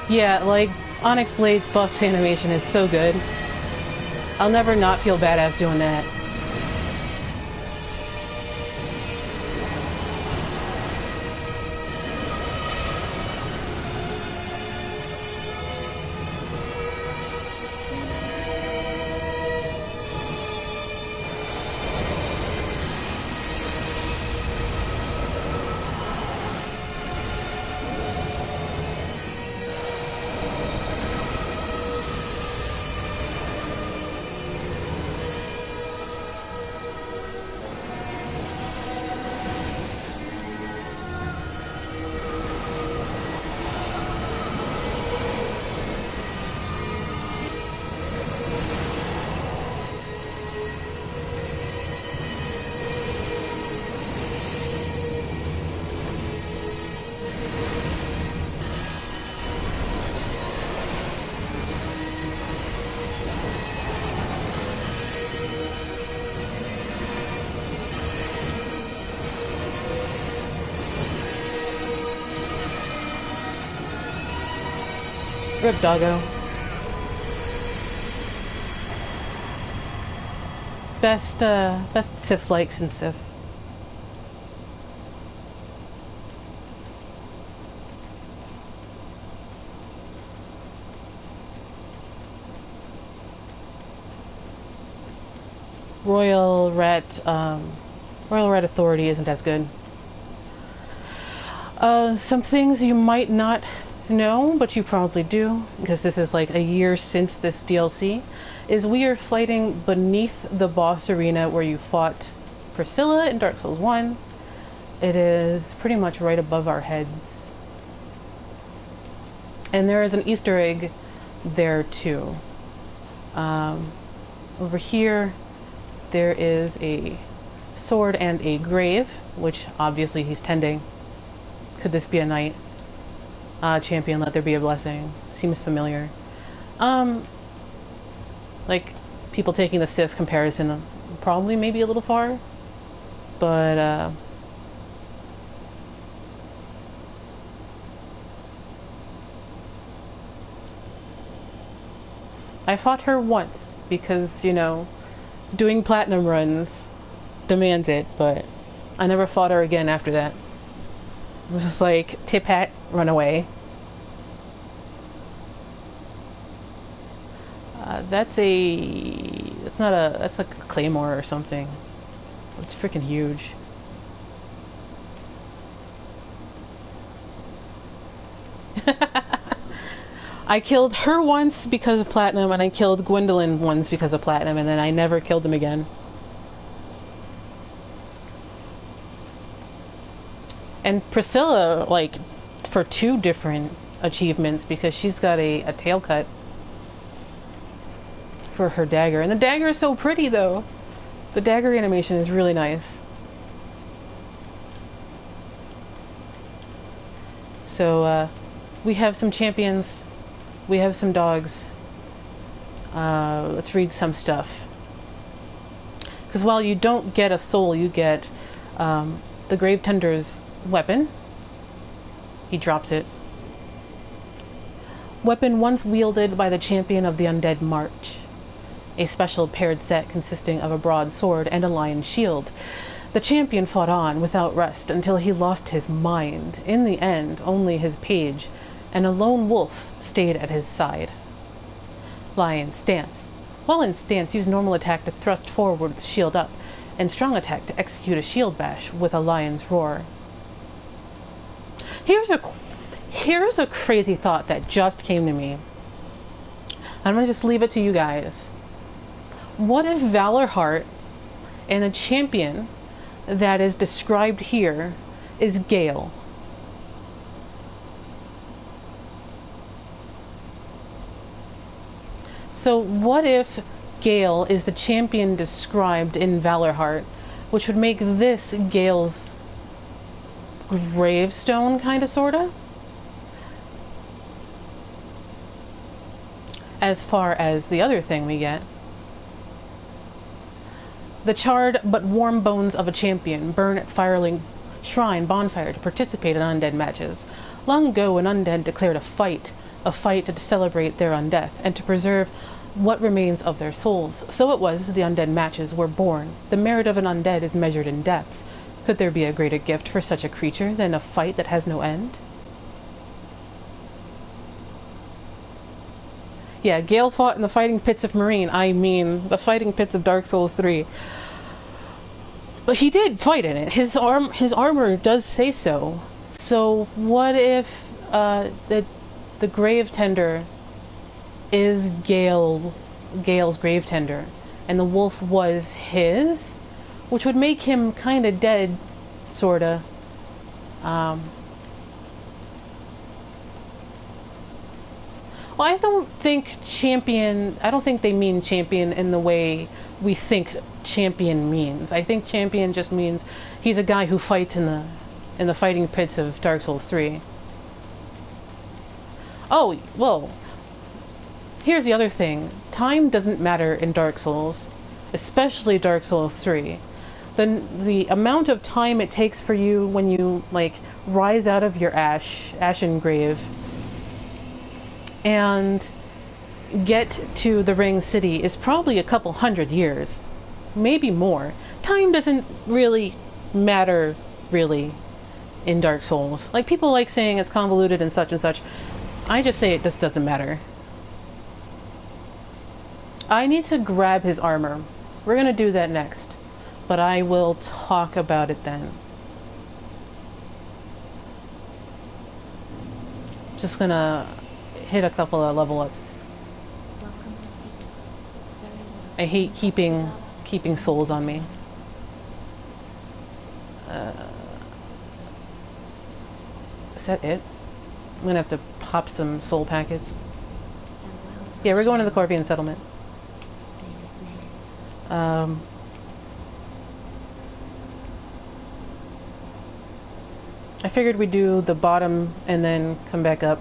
Yeah, like, Onyx Blade's buffed animation is so good. I'll never not feel badass doing that. Big Doggo. Best Sif likes in Sif. Royal Ret Authority isn't as good. Some things you might not know, but you probably do, because this is like a year since this DLC, is we are fighting beneath the boss arena where you fought Priscilla in Dark Souls 1. It is pretty much right above our heads. And there is an Easter egg there too. Over here, there is a sword and a grave, which obviously he's tending. Could this be a knight? Champion, let there be a blessing. Seems familiar. Like, people taking the Sith comparison, probably maybe a little far, but, I fought her once because, you know, doing platinum runs demands it, but I never fought her again after that. It was just like, tip hat, run away. That's like a claymore or something. It's freaking huge. I killed her once because of platinum, and I killed Gwendolyn once because of platinum, and then I never killed them again. And Priscilla, like, for 2 different achievements, because she's got a tail cut for her dagger. And the dagger is so pretty, though. The dagger animation is really nice. So, we have some champions. We have some dogs. Let's read some stuff. Because while you don't get a soul, you get the Gravetender's weapon. He drops it. Weapon once wielded by the champion of the Undead March. A special paired set consisting of a broadsword and a lion shield. The champion fought on without rest until he lost his mind. In the end, only his page and a lone wolf stayed at his side. Lion stance. While in stance, use normal attack to thrust forward with shield up, and strong attack to execute a shield bash with a lion's roar. Here's a crazy thought that just came to me. I'm gonna just leave it to you guys. What if Valorheart and the champion that is described here is Gael? So what if Gael is the champion described in Valorheart, which would make this Gael's gravestone, kinda, sorta? As far as the other thing we get. The charred but warm bones of a champion burn at Firelink Shrine bonfire to participate in undead matches. Long ago, an undead declared a fight to celebrate their undeath and to preserve what remains of their souls. So it was the undead matches were born. The merit of an undead is measured in deaths. Could there be a greater gift for such a creature than a fight that has no end? Yeah, Gael fought in the fighting pits of Marine. I mean, the fighting pits of Dark Souls 3. But he did fight in it. His armor does say so. So what if the Gravetender is Gael's Gravetender, and the wolf was his, which would make him kind of dead, sorta. Well, I don't think they mean champion in the way we think champion means. I think champion just means he's a guy who fights in the fighting pits of Dark Souls 3. Oh, well, here's the other thing. Time doesn't matter in Dark Souls, especially Dark Souls 3. The amount of time it takes for you when you, like, rise out of your ashen grave and get to the Ring City is probably a couple 100 years, maybe more. Time doesn't really matter, really, in Dark Souls. Like, people like saying it's convoluted and such and such. I just say it just doesn't matter. I need to grab his armor. We're gonna do that next, but I will talk about it then. Just gonna hit a couple of level ups. I hate keeping souls on me. Is that it? I'm gonna have to pop some soul packets. Yeah, we're going to the Corvian settlement. Um, I figured we'd do the bottom and then come back up.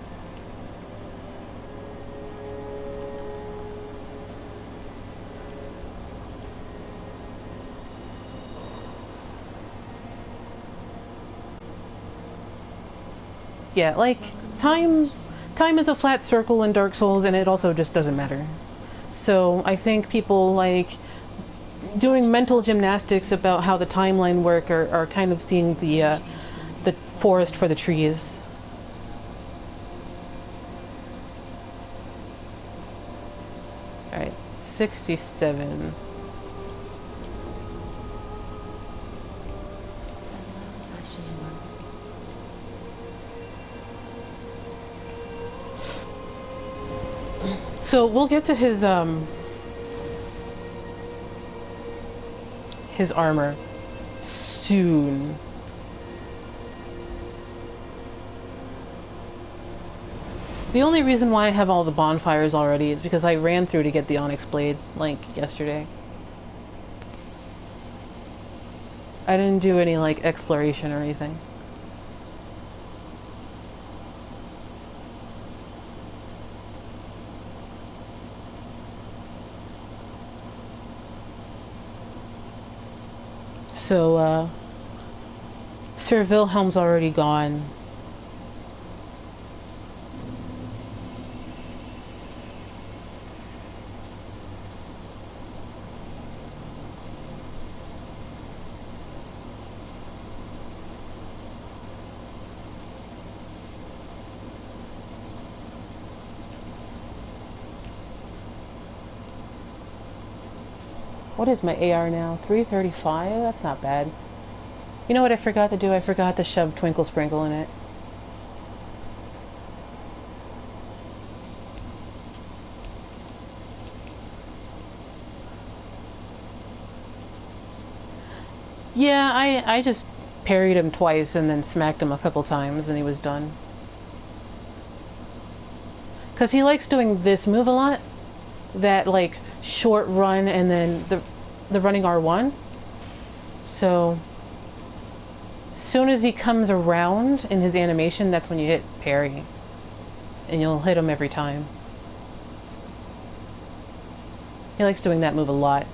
Yeah, like, time is a flat circle in Dark Souls, and it also just doesn't matter. So I think people, like, doing mental gymnastics about how the timeline work are kind of seeing the forest for the trees. Alright, 67. So we'll get to his armor soon. The only reason why I have all the bonfires already is because I ran through to get the Onyx Blade, like, yesterday. I didn't do any, like, exploration or anything. So, Sir Vilhelm's already gone. What is my AR now? 335? That's not bad. You know what I forgot to do? I forgot to shove Twinkle Sprinkle in it. Yeah, I just parried him twice and then smacked him a couple times and he was done. Because he likes doing this move a lot. That, like, short run and then the running R1. So as soon as he comes around in his animation, that's when you hit parry. And you'll hit him every time. He likes doing that move a lot.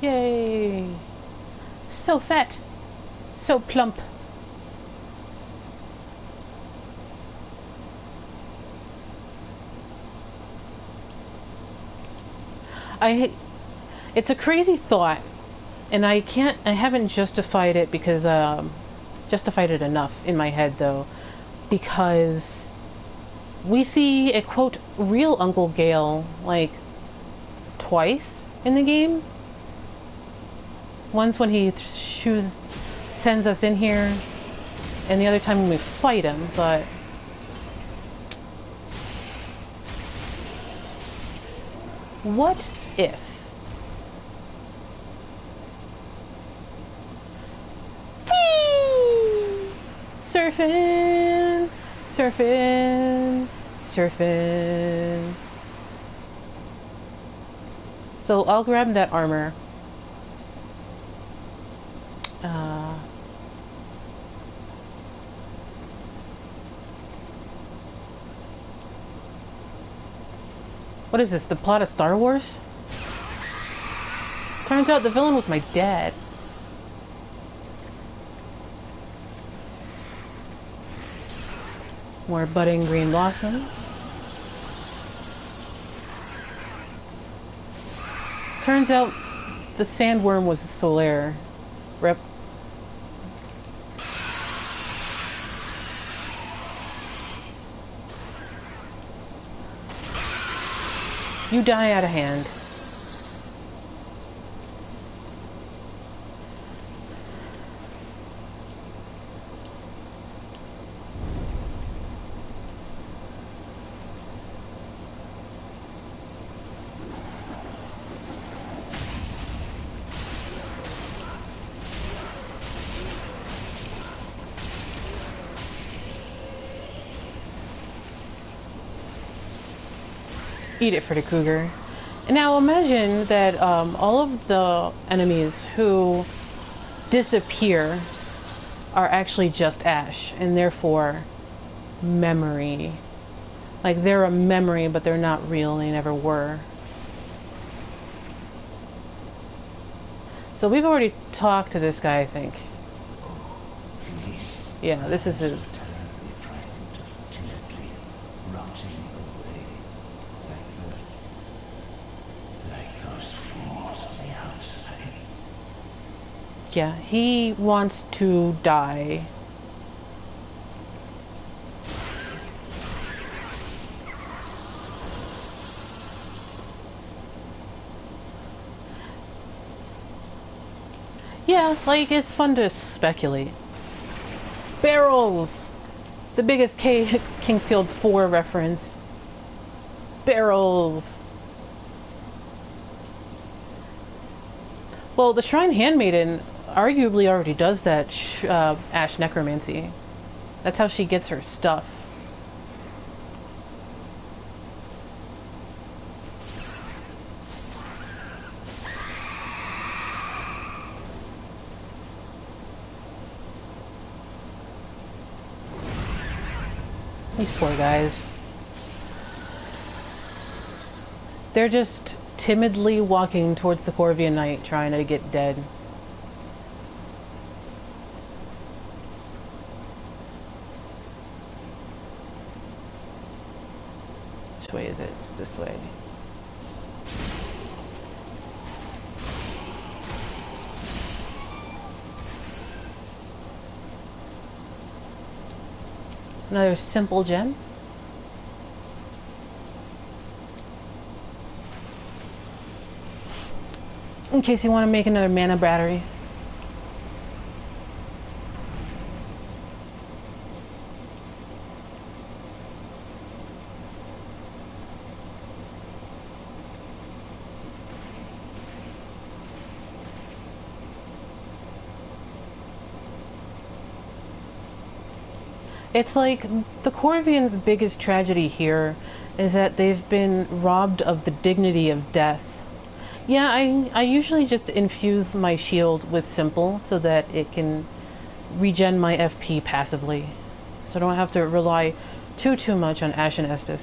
Yay! So fat! So plump! It's a crazy thought, and I haven't justified it because, justified it enough in my head though, because we see a quote, real Uncle Gael, like, twice in the game. Once when he sends us in here, and the other time when we fight him, but what if? Whee! Surfing, surfing, surfing. So I'll grab that armor. What is this, the plot of Star Wars? Turns out the villain was my dad. More budding green blossoms. Turns out the sandworm was a Solaire. Rip. You die out of hand. Eat it, Freddy Krueger. Now imagine that all of the enemies who disappear are actually just ash, and therefore memory. Like, they're a memory, but they're not real, they never were. So we've already talked to this guy, I think. Yeah, this is his. Yeah, he wants to die. Yeah, like, it's fun to speculate. Barrels! The biggest Kingfield 4 reference. Barrels! Well, the Shrine Handmaiden arguably already does that Ash Necromancy. That's how she gets her stuff. These poor guys. They're just timidly walking towards the Corvian Knight, trying to get dead. Which way is it? This way. Another simple gem. In case you want to make another mana battery. It's like the Corvians' biggest tragedy here is that they've been robbed of the dignity of death. Yeah, I usually just infuse my shield with simple so that it can regen my FP passively. So I don't have to rely too much on Ashen Estus.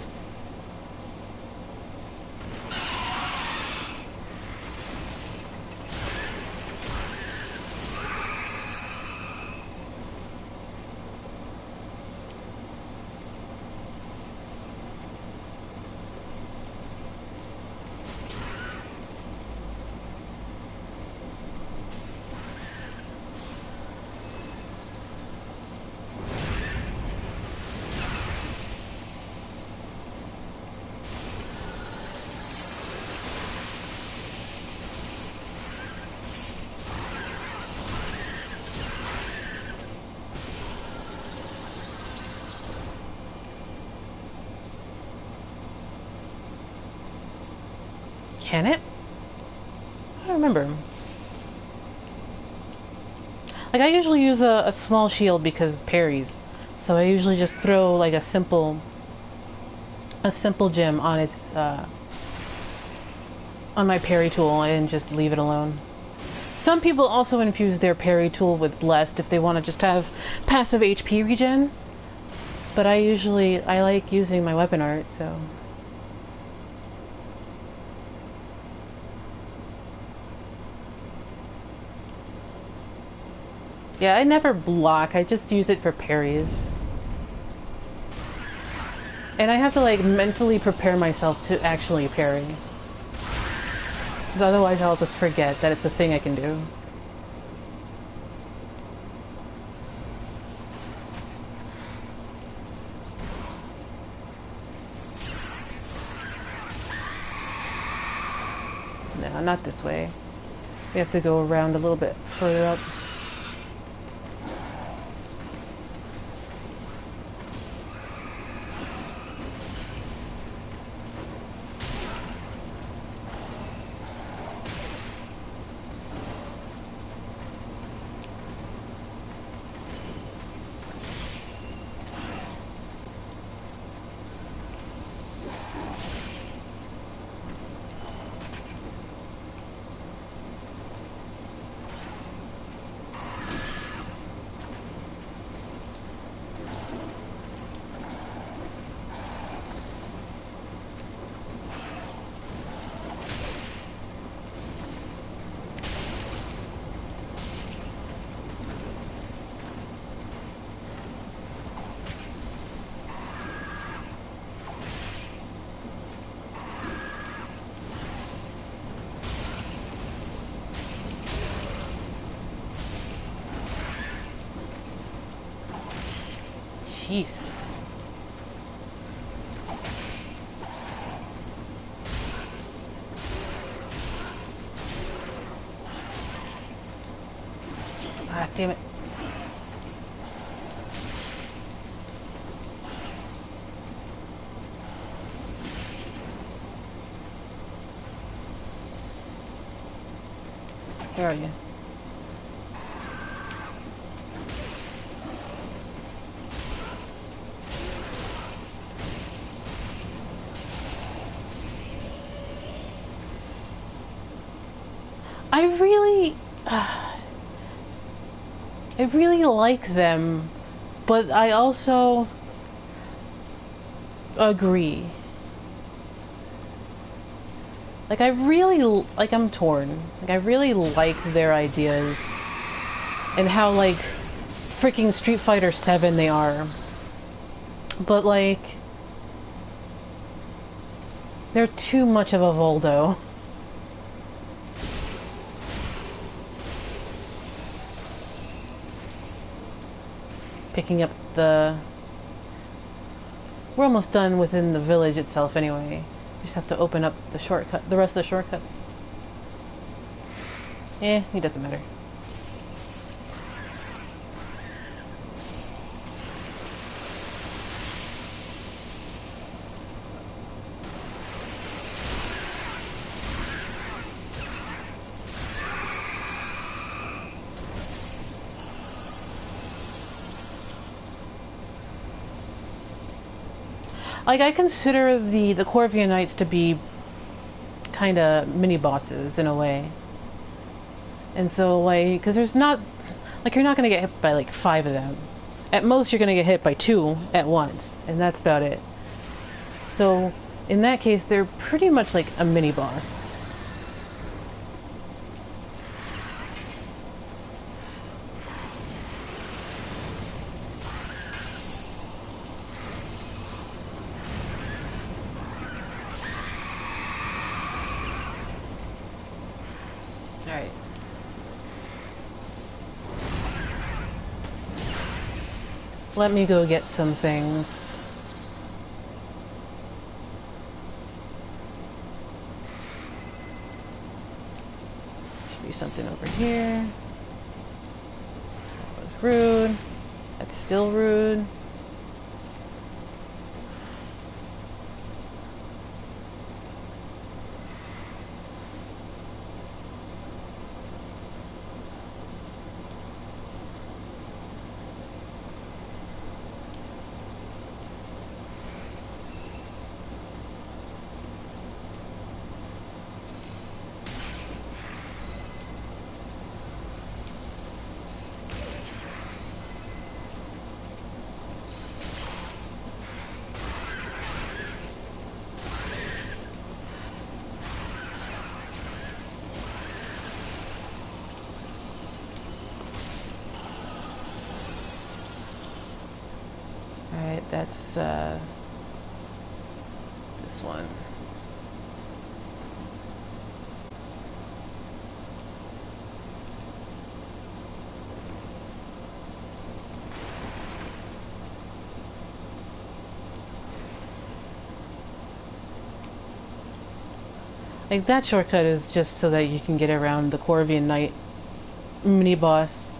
Can it? I don't remember. Like, I usually use a small shield because parries. So I usually just throw like a simple gem on its on my parry tool and just leave it alone. Some people also infuse their parry tool with Blessed if they want to just have passive HP regen. But I like using my weapon art, so. Yeah, I never block, I just use it for parries. And I have to like mentally prepare myself to actually parry. Because otherwise I'll just forget that it's a thing I can do. No, not this way. We have to go around a little bit further up. Jeez. Ah, damn it. Where are you? I really like them, but I also agree. Like, I'm torn. Like, I really like their ideas and how, like, freaking Street Fighter 7 they are. But, like, they're too much of a Voldo. Picking up the... We're almost done within the village itself anyway. Just have to open up the shortcut, the rest of the shortcuts. It doesn't matter. Like, I consider the Corvian Knights to be kind of mini-bosses, in a way. And so, like, because there's not... Like, you're not going to get hit by, like, 5 of them. At most, you're going to get hit by 2 at once. And that's about it. So, in that case, they're pretty much like a mini-boss. Let me go get some things. Should be something over here. That was rude. That's still rude. That's this one. Like, that shortcut is just so that you can get around the Corvian Knight mini-boss.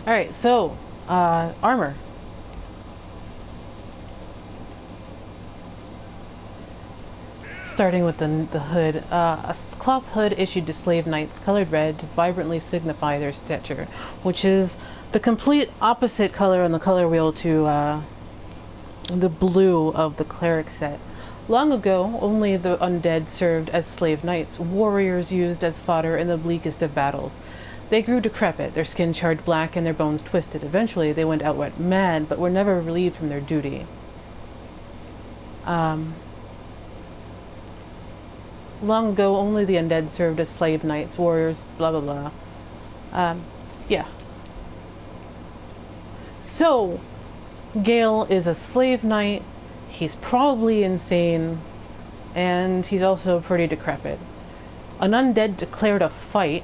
Alright, so, Armor. Starting with the hood. A cloth hood issued to slave knights, colored red, to vibrantly signify their stature, which is the complete opposite color on the color wheel to the blue of the cleric set. Long ago, only the undead served as slave knights, warriors used as fodder in the bleakest of battles. They grew decrepit, their skin charred black and their bones twisted. Eventually, they went outright mad, but were never relieved from their duty. Long ago, only the undead served as slave knights, warriors, blah blah blah. Yeah. So, Gael is a slave knight. He's probably insane, and he's also pretty decrepit. An undead declared a fight,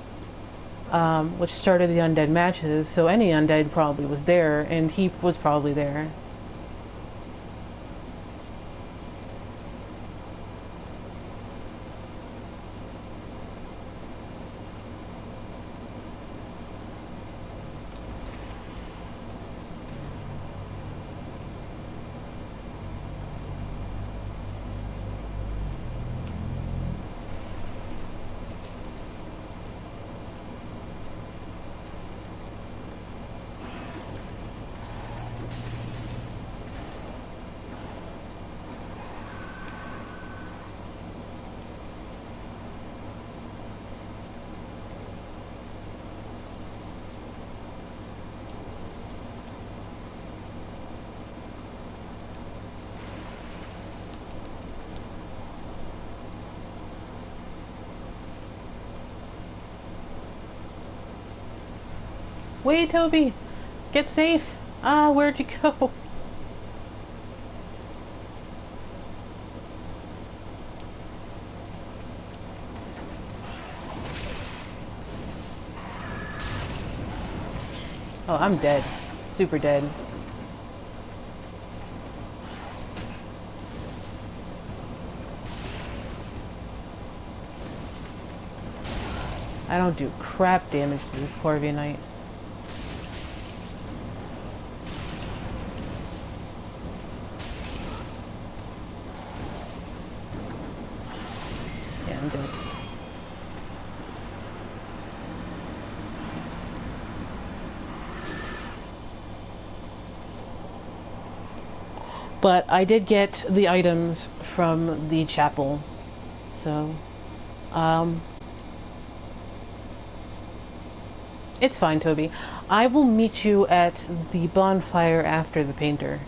which started the undead matches, so any undead probably was there, and he was probably there. Wait, Toby! Get safe! Ah, where'd you go? Oh, I'm dead. Super dead. I don't do crap damage to this Corvian Knight. Yeah, I'm dead. But I did get the items from the chapel, so it's fine, Toby. I will meet you at the bonfire after the painter.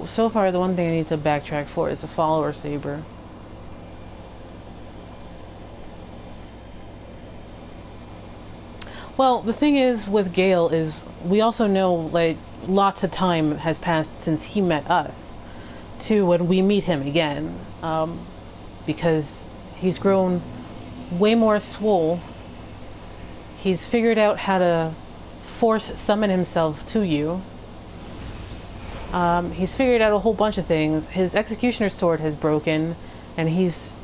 So far, the one thing I need to backtrack for is the follower saber. Well, the thing is with Gael is we also know, like, lots of time has passed since he met us to when we meet him again, because he's grown way more swole. He's figured out how to force summon himself to you. He's figured out a whole bunch of things. His executioner's sword has broken, and he's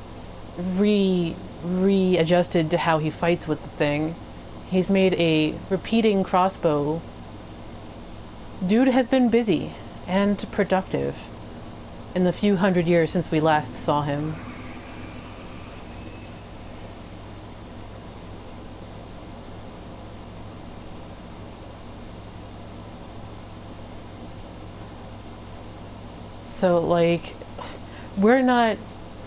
readjusted to how he fights with the thing. He's made a repeating crossbow. Dude has been busy and productive in the few hundred years since we last saw him. So, like, we're not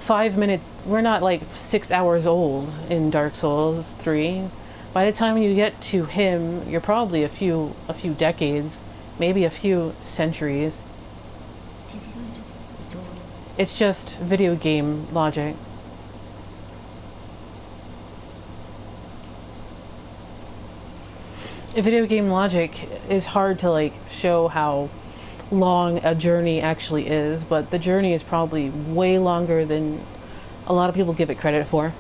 5 minutes, we're not like 6 hours old in Dark Souls 3. By the time you get to him, you're probably a few decades, maybe a few centuries. It's just video game logic. Video game logic is hard to, like, show how long a journey actually is, but the journey is probably way longer than a lot of people give it credit for.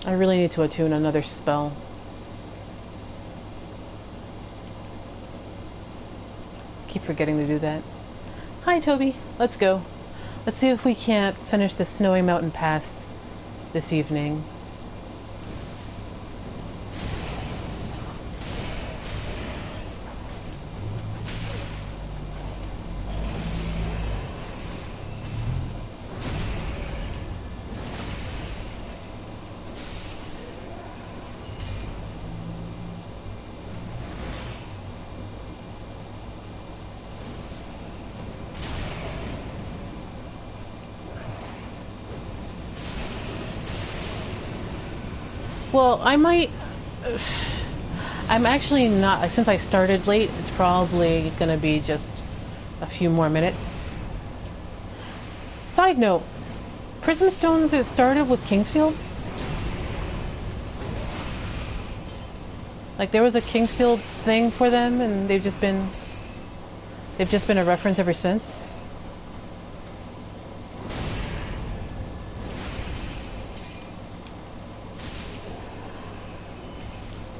I really need to attune another spell. Keep forgetting to do that. Hi, Toby. Let's go. Let's see if we can't finish the Snowy Mountain Pass this evening. Well, I might... I'm actually not... Since I started late, it's probably gonna be just a few more minutes. Side note, Prism Stones, it started with Kingsfield? Like, there was a Kingsfield thing for them, and they've just been a reference ever since?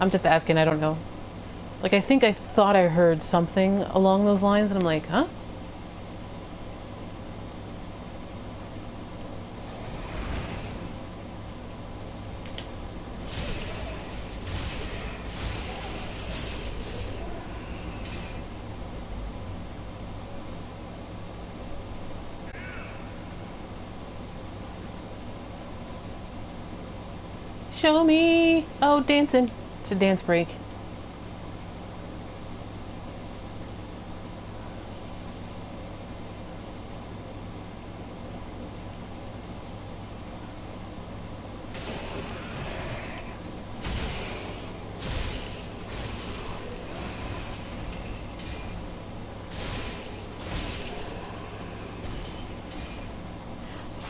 I'm just asking, I don't know. Like, I think I thought I heard something along those lines, and I'm like, huh? Show me! Oh, dancing. It's a dance break.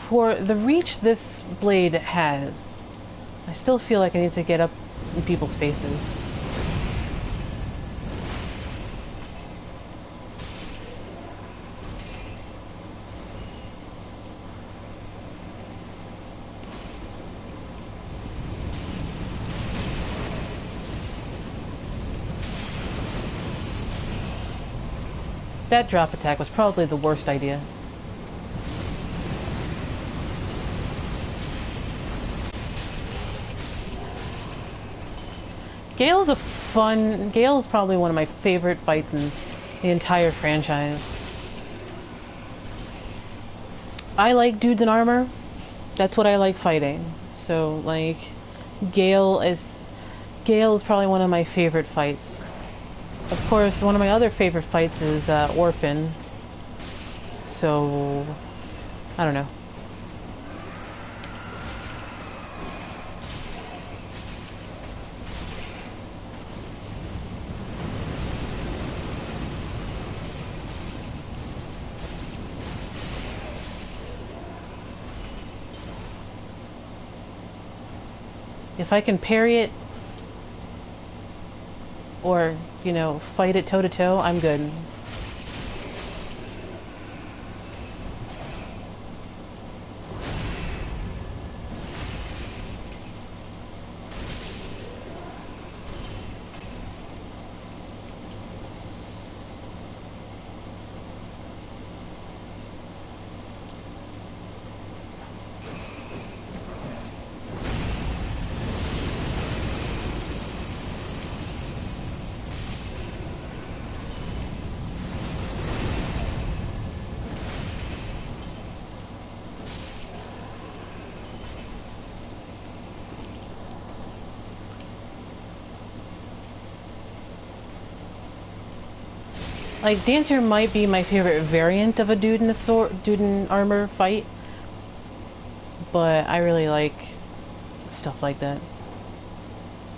For the reach this blade has, I still feel like I need to get up in people's faces. That drop attack was probably the worst idea. Gael's Gael's probably one of my favorite fights in the entire franchise. I like dudes in armor. That's what I like fighting. So, like, Gael is probably one of my favorite fights. Of course, one of my other favorite fights is Orphan. So, I don't know. If I can parry it, or, you know, fight it toe-to-toe, I'm good. Like, Dancer might be my favorite variant of a dude in armor fight, but I really like stuff like that.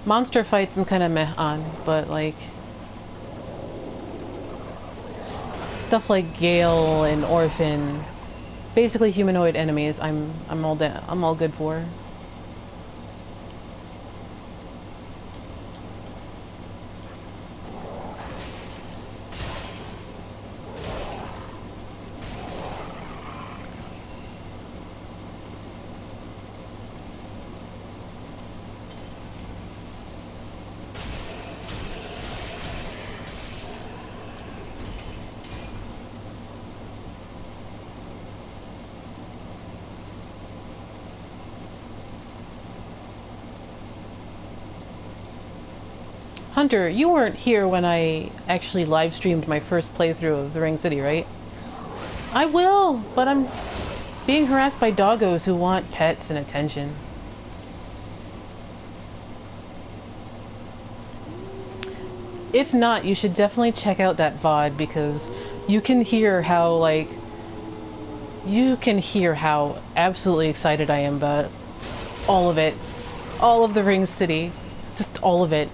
Monster fights I'm kind of meh on, but like stuff like Gael and Orphan, basically humanoid enemies, I'm all good for. Hunter, you weren't here when I actually live streamed my first playthrough of the Ring City, right? I will, but I'm being harassed by doggos who want pets and attention. If not, you should definitely check out that VOD because you can hear how, like, absolutely excited I am about all of it. All of the Ring City. Just all of it.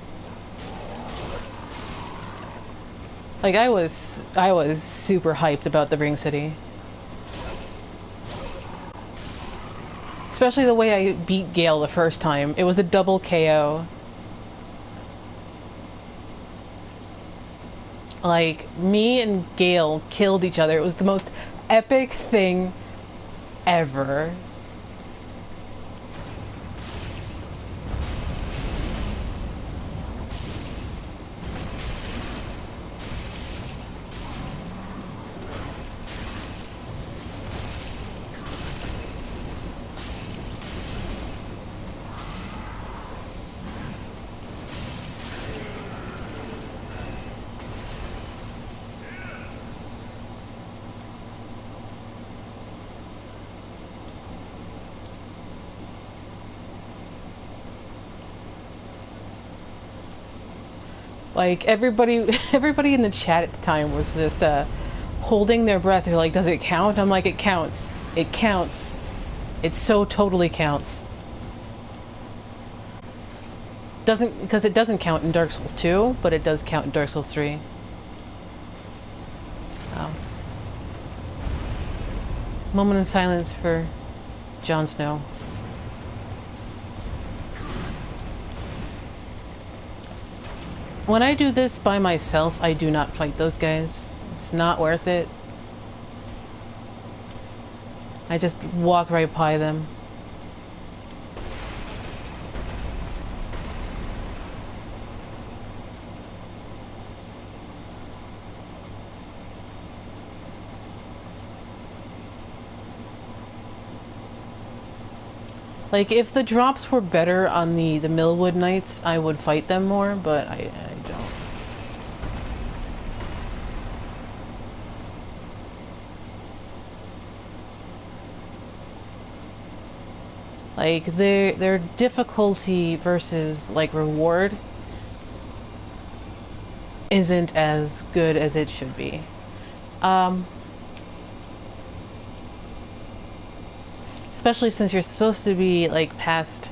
Like, I was super hyped about the Ring City. Especially the way I beat Gael the first time. It was a double KO. Like, me and Gael killed each other. It was the most epic thing ever. Like, everybody in the chat at the time was just holding their breath. They're like, does it count? I'm like, it counts. It counts. It so totally counts. Because it doesn't count in Dark Souls 2, but it does count in Dark Souls 3. Oh. Moment of silence for Jon Snow. When I do this by myself, I do not fight those guys. It's not worth it. I just walk right by them. Like, if the drops were better on the Millwood Knights, I would fight them more, but I don't. Like, their difficulty versus, like, reward isn't as good as it should be. Especially since you're supposed to be, like, past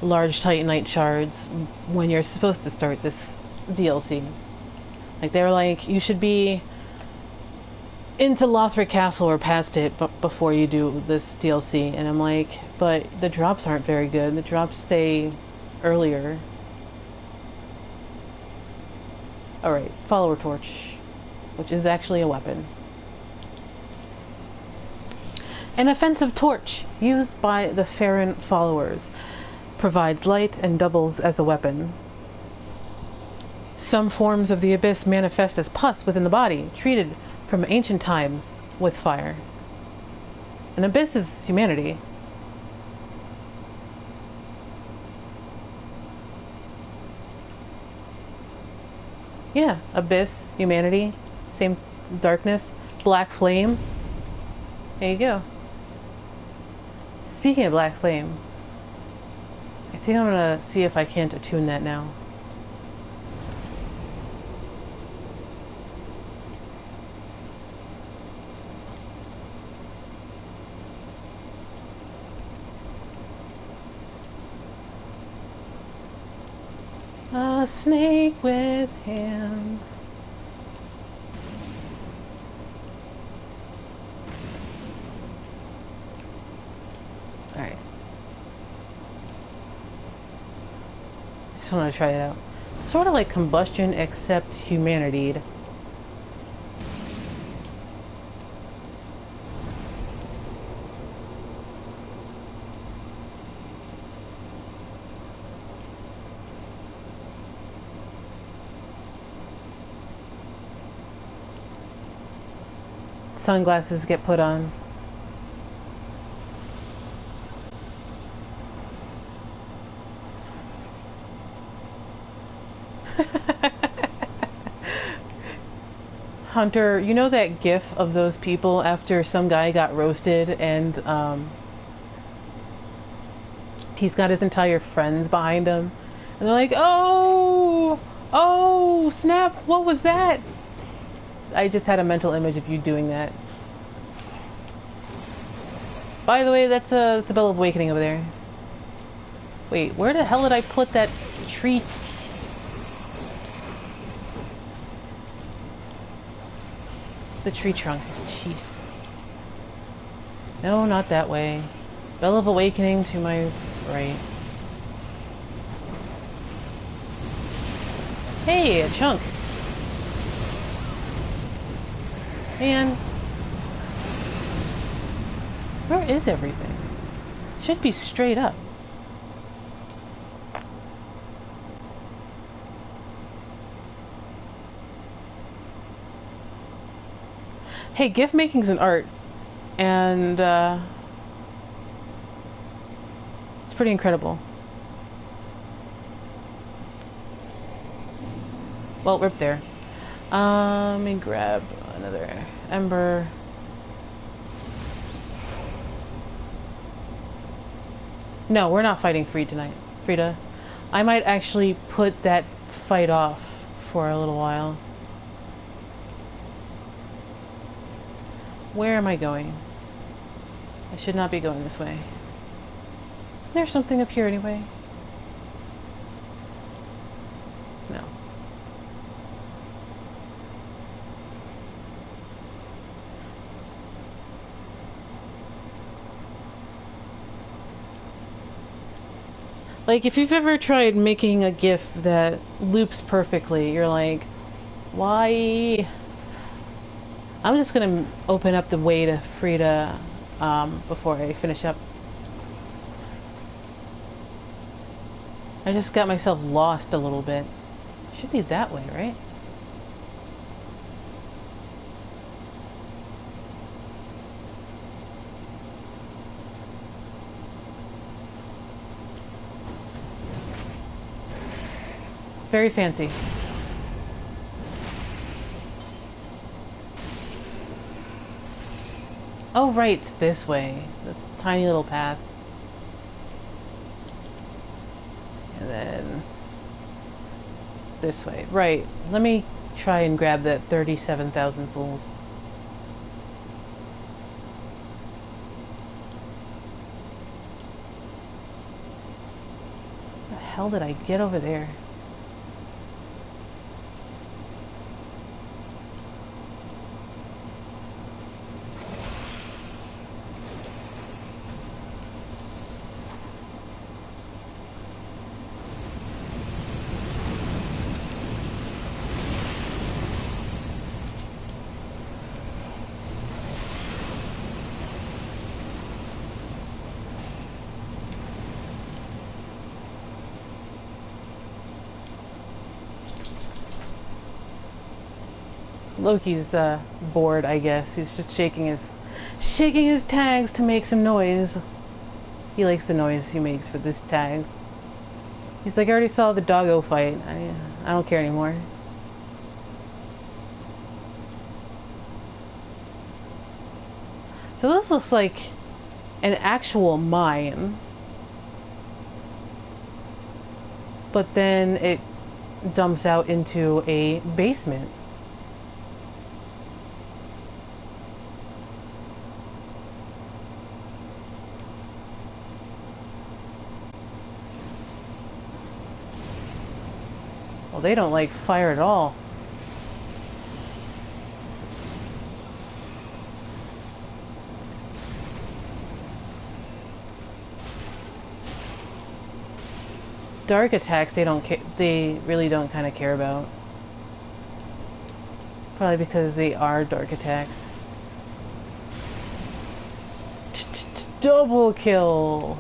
large Titanite shards when you're supposed to start this DLC. Like, they were like, you should be into Lothric Castle or past it before you do this DLC. And I'm like, but the drops aren't very good. The drops stay earlier. Alright, Follower Torch, which is actually a weapon. An offensive torch, used by the Farron followers, provides light and doubles as a weapon. Some forms of the Abyss manifest as pus within the body, treated from ancient times with fire. An Abyss is humanity. Yeah, Abyss, humanity, same darkness, black flame. There you go. Speaking of Black Flame, I think I'm gonna see if I can't attune that now. A snake with hands. Alright. Just want to try it out. It's sort of like combustion except humanity. Sunglasses get put on. Hunter, you know that gif of those people after some guy got roasted and he's got his entire friends behind him and they're like, oh snap, what was that? I just had a mental image of you doing that. By the way, that's a Bell of Awakening over there. Wait, where the hell did I put that tree? The tree trunk. Jeez. No, not that way. Bell of Awakening to my right. Hey, a chunk. Man. Where is everything? Should be straight up. Hey, gift making's an art, and it's pretty incredible. Well, we're up there. Let me grab another ember. No, we're not fighting Frida. I might actually put that fight off for a little while. Where am I going? I should not be going this way. Isn't there something up here anyway? No. Like, if you've ever tried making a GIF that loops perfectly, you're like, why? I'm just gonna open up the way to Frida before I finish up. I just got myself lost a little bit. Should be that way, right? Very fancy. Oh, right, this way. This tiny little path. And then this way. Right. Let me try and grab that 37,000 souls. How the hell did I get over there? Loki's bored, I guess. He's just shaking his tags to make some noise. He likes the noise he makes for this tags. He's like, I already saw the doggo fight. I don't care anymore. So this looks like an actual mine. But then it dumps out into a basement. Well, they don't like fire at all. Dark attacks, they really don't kind of care about. Probably because they are dark attacks. Double kill!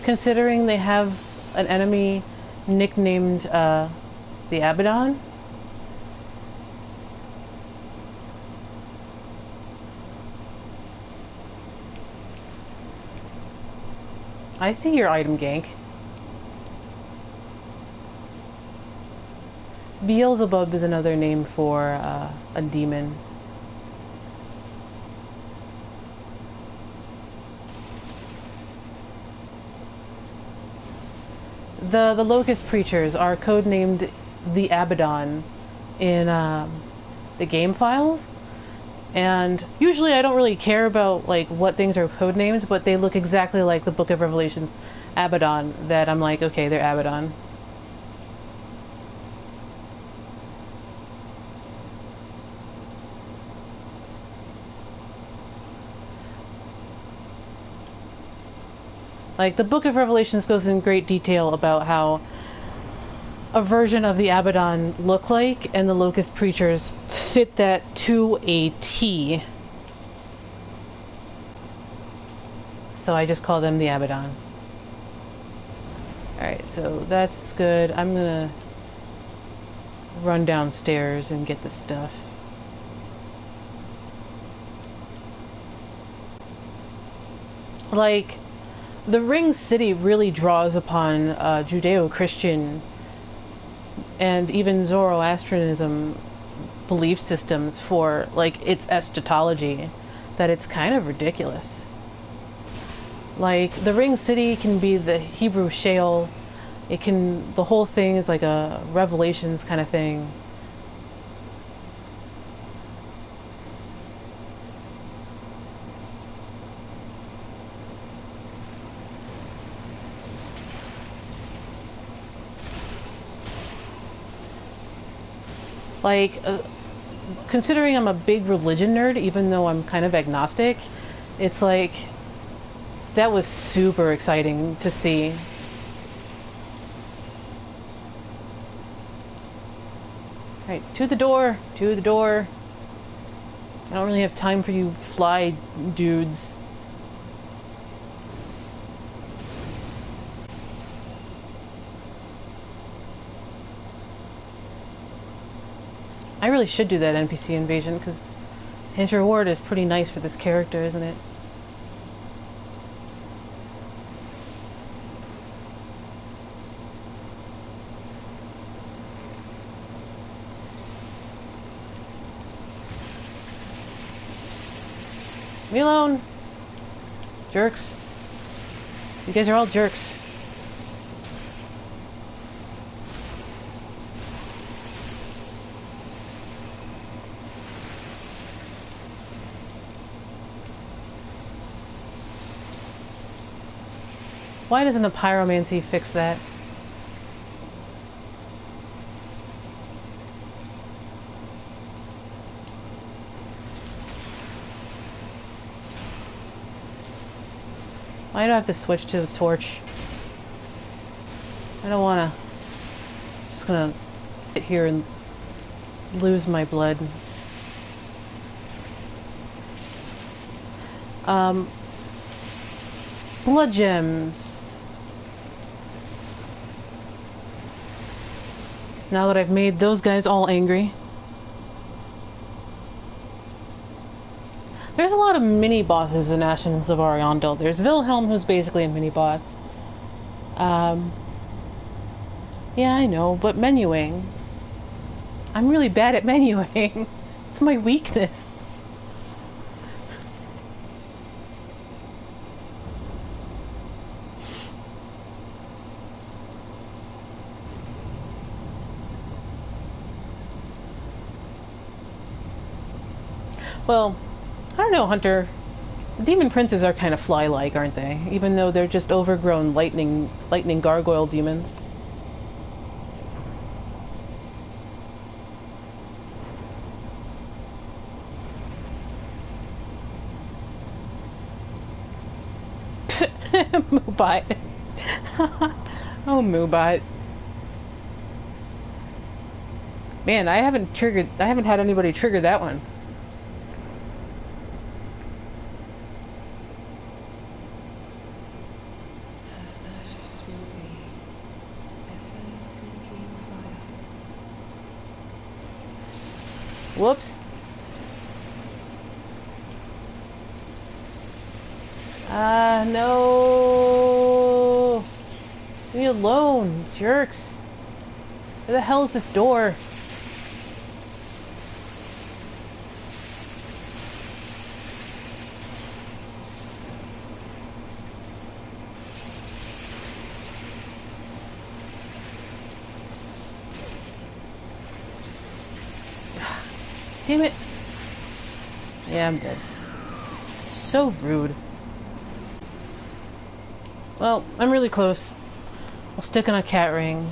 Considering they have an enemy nicknamed the Abaddon. I see your item gank. Beelzebub is another name for a demon. The Locust Preachers are codenamed the Abaddon in the game files, and usually I don't really care about like what things are codenamed, but they look exactly like the Book of Revelation's Abaddon, that I'm like, okay, they're Abaddon. Like, the Book of Revelations goes in great detail about how a version of the Abaddon look like, and the Locust Preachers fit that to a T. So I just call them the Abaddon. Alright, so that's good. I'm gonna run downstairs and get the stuff. Like, the Ring City really draws upon Judeo-Christian and even Zoroastrianism belief systems for, like, its eschatology, that it's kind of ridiculous. Like, the Ring City can be the Hebrew Sheol. It can, the whole thing is like a Revelations kind of thing. Like, considering I'm a big religion nerd, even though I'm kind of agnostic, it's like, that was super exciting to see. Alright, to the door, to the door. I don't really have time for you fly dudes. I really should do that NPC invasion, because his reward is pretty nice for this character, isn't it? Leave me alone! Jerks. You guys are all jerks. Why doesn't a pyromancy fix that? Why do I have to switch to the torch? I don't wanna. Just gonna sit here and lose my blood. Blood gems. Now that I've made those guys all angry. There's a lot of mini-bosses in Ashes of Ariandel. There's Vilhelm, who's basically a mini-boss. Yeah, I know, but menuing. I'm really bad at menuing. It's my weakness. Well, I don't know, Hunter. Demon princes are kind of fly-like, aren't they? Even though they're just overgrown lightning gargoyle demons. Moobot. Oh, Moobot. Man, I haven't had anybody trigger that one. Whoops. No. Leave me alone, jerks. Where the hell is this door? Damn it. Yeah, I'm dead. So rude. Well, I'm really close. I'll stick on a cat ring.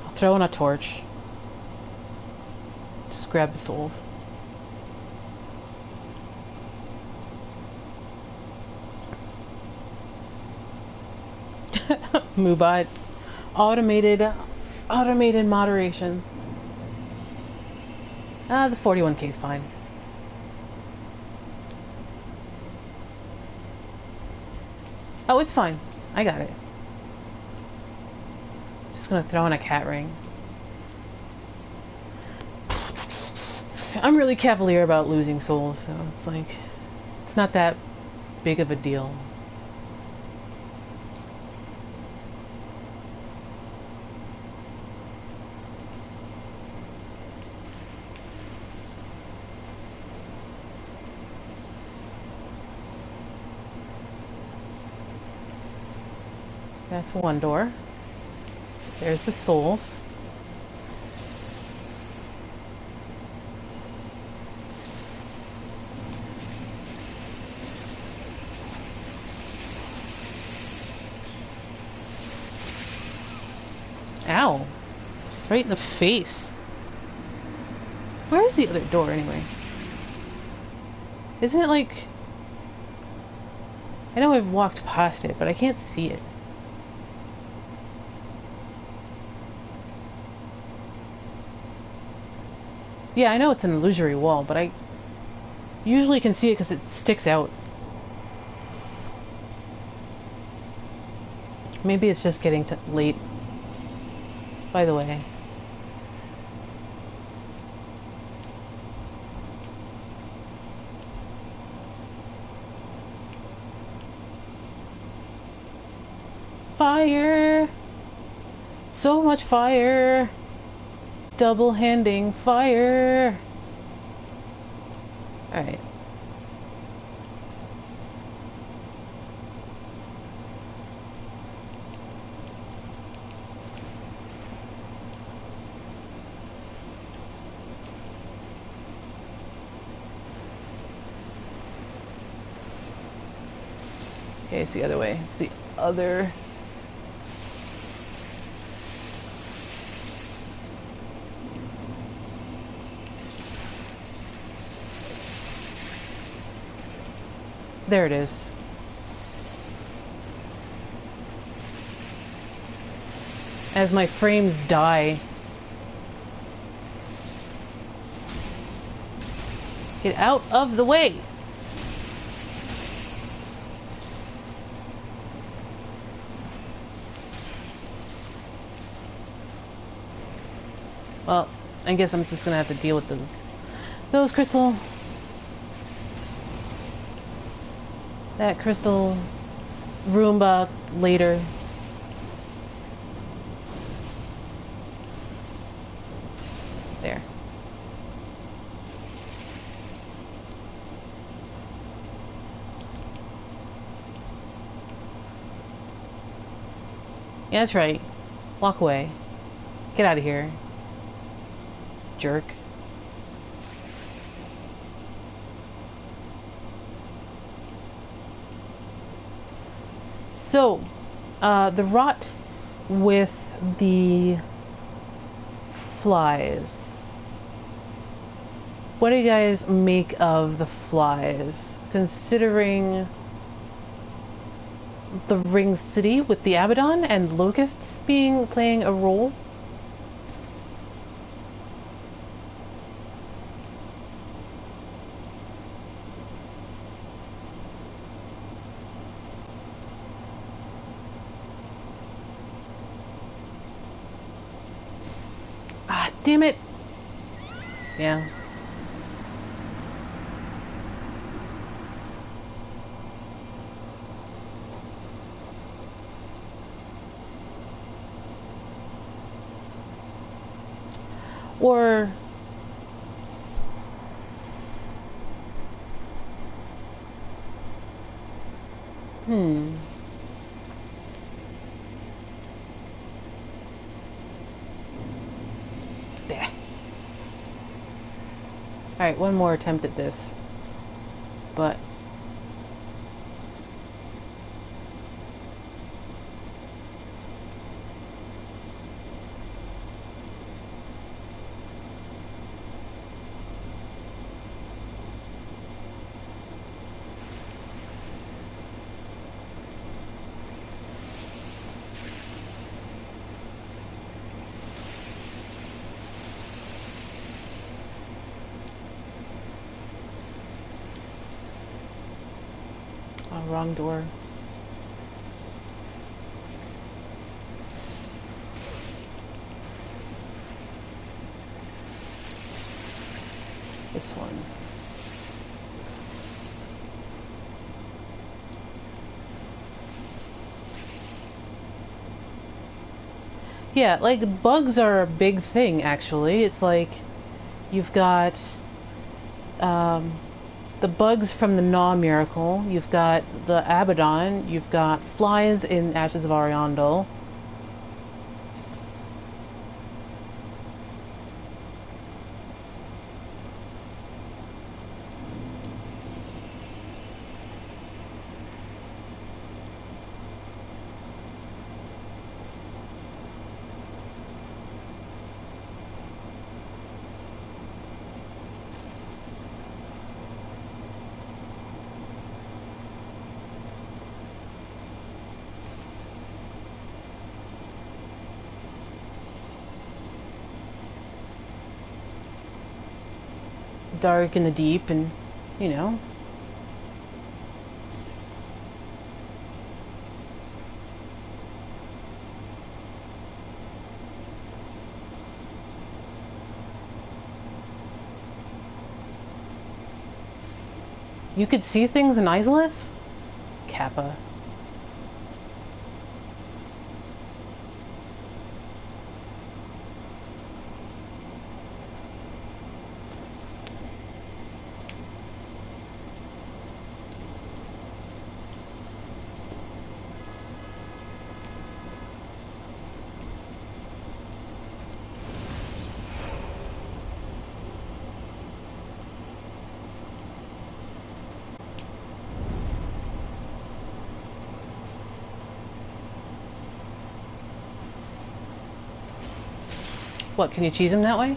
I'll throw in a torch. Just grab the souls. Moobot. Automated moderation. The 41k is fine. Oh, it's fine. I got it. Just gonna throw in a cat ring. I'm really cavalier about losing souls, so it's like, it's not that big of a deal. That's one door. There's the souls. Ow. Right in the face. Where's the other door anyway? Isn't it like... I know I've walked past it, but I can't see it. Yeah, I know it's an illusory wall, but I usually can see it because it sticks out. Maybe it's just getting late. By the way. Fire! So much fire! Double-handing fire! Alright. Okay, it's the other way. The other... There it is. As my frames die. Get out of the way! Well, I guess I'm just gonna have to deal with those crystal... that crystal Roomba later. There. Yeah, that's right. Walk away. Get out of here. Jerk. So, the rot with the flies. What do you guys make of the flies? Considering the ring city with the Abaddon and locusts playing a role? Ah, damn it! Yeah. Or Bleh. Alright, one more attempt at this. But wrong door. This one. Yeah, like bugs are a big thing actually. It's like you've got the bugs from the Gnaw Miracle, you've got the Abaddon, you've got flies in Ashes of Ariandel. Dark in the deep, and you know. You could see things in Islith? Kappa. What, can you cheese him that way?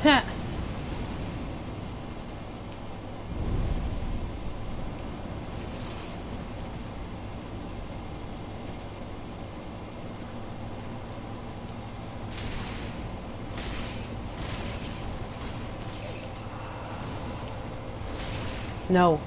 Ha! No.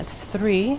That's 3.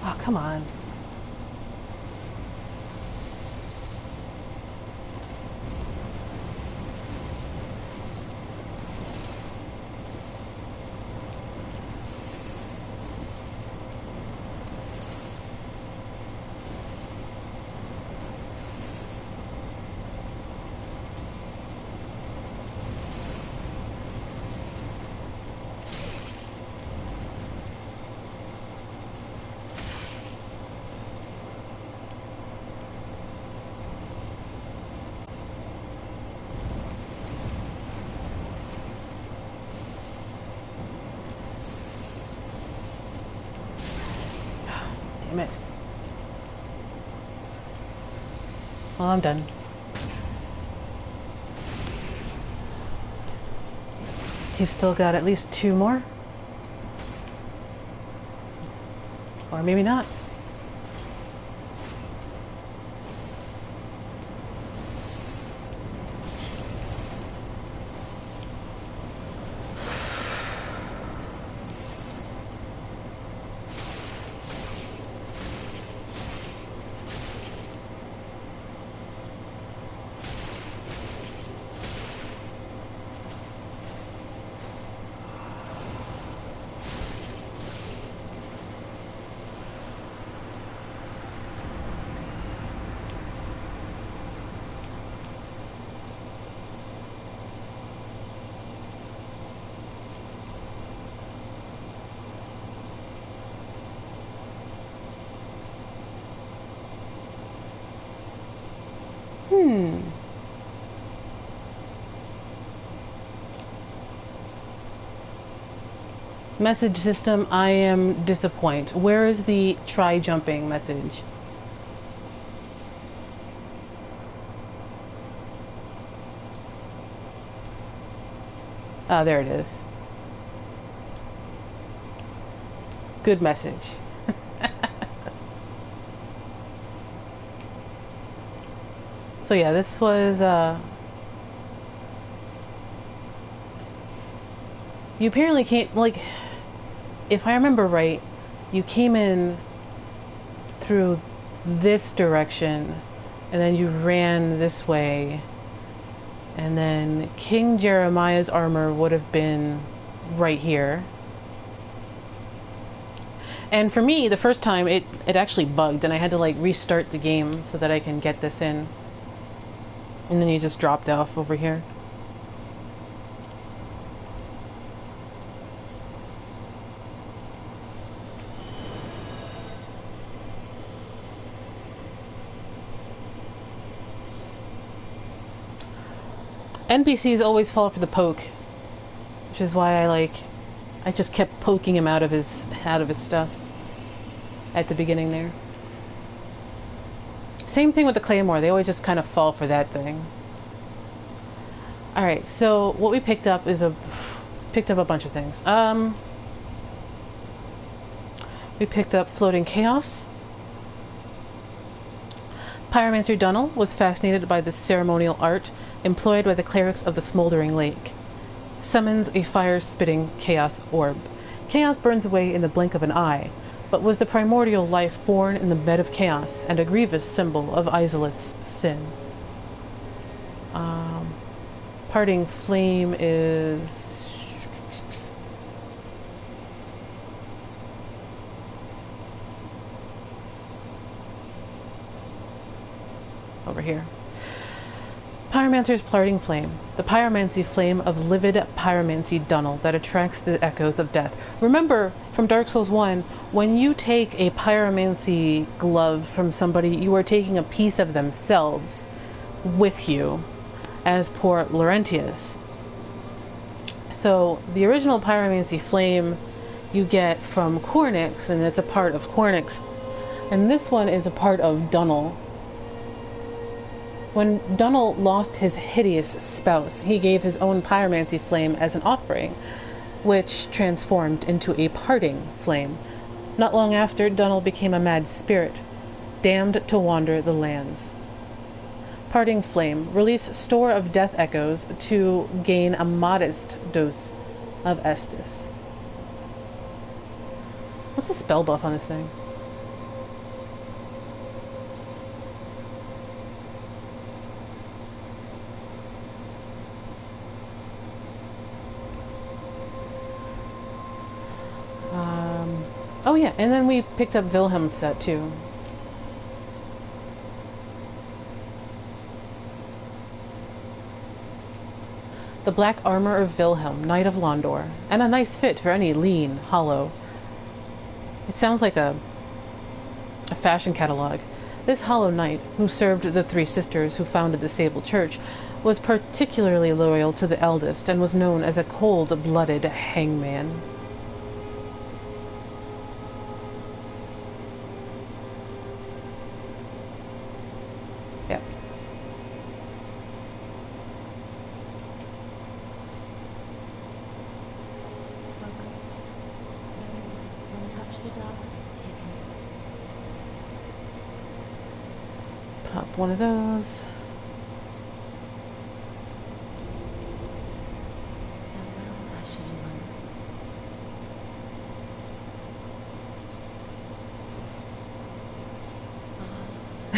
Oh, come on. Damn it. Well, I'm done. He's still got at least 2 more. Or maybe not. Message system, I am disappointed. Where is the try jumping message? Ah, there it is. Good message. So yeah, this was you apparently came, like, if I remember right, you came in through this direction and then you ran this way, and then King Jeremiah's armor would have been right here. And for me, the first time it actually bugged and I had to like restart the game so that I can get this in. And then you just dropped off over here. NPCs always fall for the poke, which is why I just kept poking him out of his stuff at the beginning there. Same thing with the Claymore, they always just kind of fall for that thing. Alright, so what we picked up is picked up a bunch of things. We picked up Floating Chaos. Pyromancer Dunnel was fascinated by the ceremonial art employed by the clerics of the Smoldering Lake. Summons a fire-spitting chaos orb. Chaos burns away in the blink of an eye, but was the primordial life born in the bed of chaos and a grievous symbol of Izalith's sin. Parting Flame is... over here. Pyromancer's Parting Flame. The pyromancy flame of livid pyromancy Dunnel that attracts the echoes of death. Remember from Dark Souls 1, when you take a pyromancy glove from somebody, you are taking a piece of themselves with you, as poor Laurentius. So the original pyromancy flame you get from Cornyx, and it's a part of Cornyx. And this one is a part of Dunnel. When Dunnel lost his hideous spouse, he gave his own pyromancy flame as an offering, which transformed into a parting flame. Not long after, Dunnel became a mad spirit, damned to wander the lands. Parting flame. Release store of death echoes to gain a modest dose of Estus. What's the spell buff on this thing? Oh yeah, and then we picked up Vilhelm's set too. The black armor of Vilhelm, Knight of Londor, and a nice fit for any lean hollow. It sounds like a fashion catalog. This hollow knight, who served the three sisters who founded the Sable Church, was particularly loyal to the eldest and was known as a cold-blooded hangman. Yep. Focus. Then touch the darkness taken. Pop one of those. Farewell, Ashen One.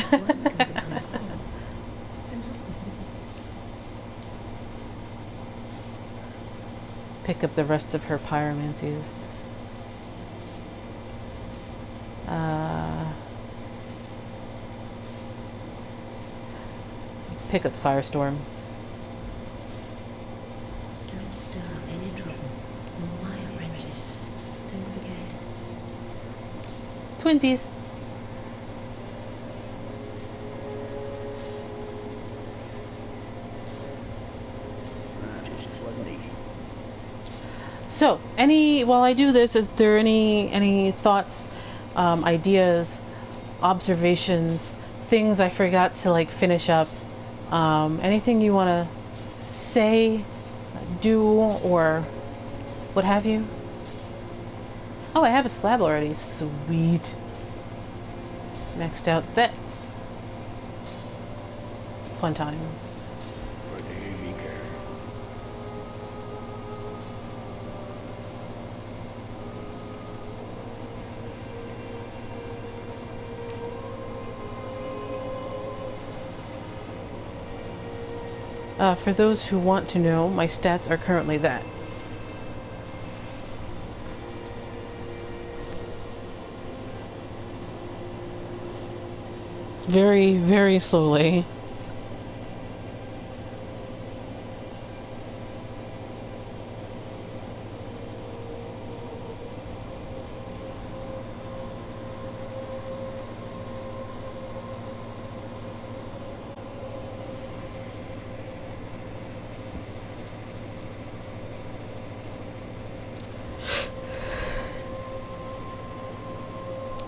One can become as cold. Pick up the rest of her pyromancies. Pick up Firestorm. Don't stir up any trouble. You're my apprentice. Don't forget. Twinsies. So, while I do this, is there any thoughts, ideas, observations, things I forgot to like finish up? Anything you want to say, do, or what have you? Oh, I have a slab already. Sweet. Maxed out that. Fun times. For those who want to know, my stats are currently that. Very, very slowly.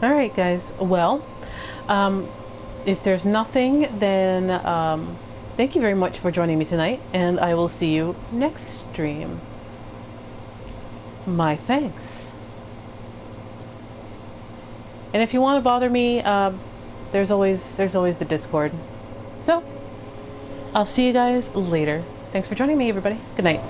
Alright guys, well, if there's nothing, then thank you very much for joining me tonight, and I will see you next stream. My thanks. And if you want to bother me, there's always the Discord. So, I'll see you guys later. Thanks for joining me, everybody. Good night.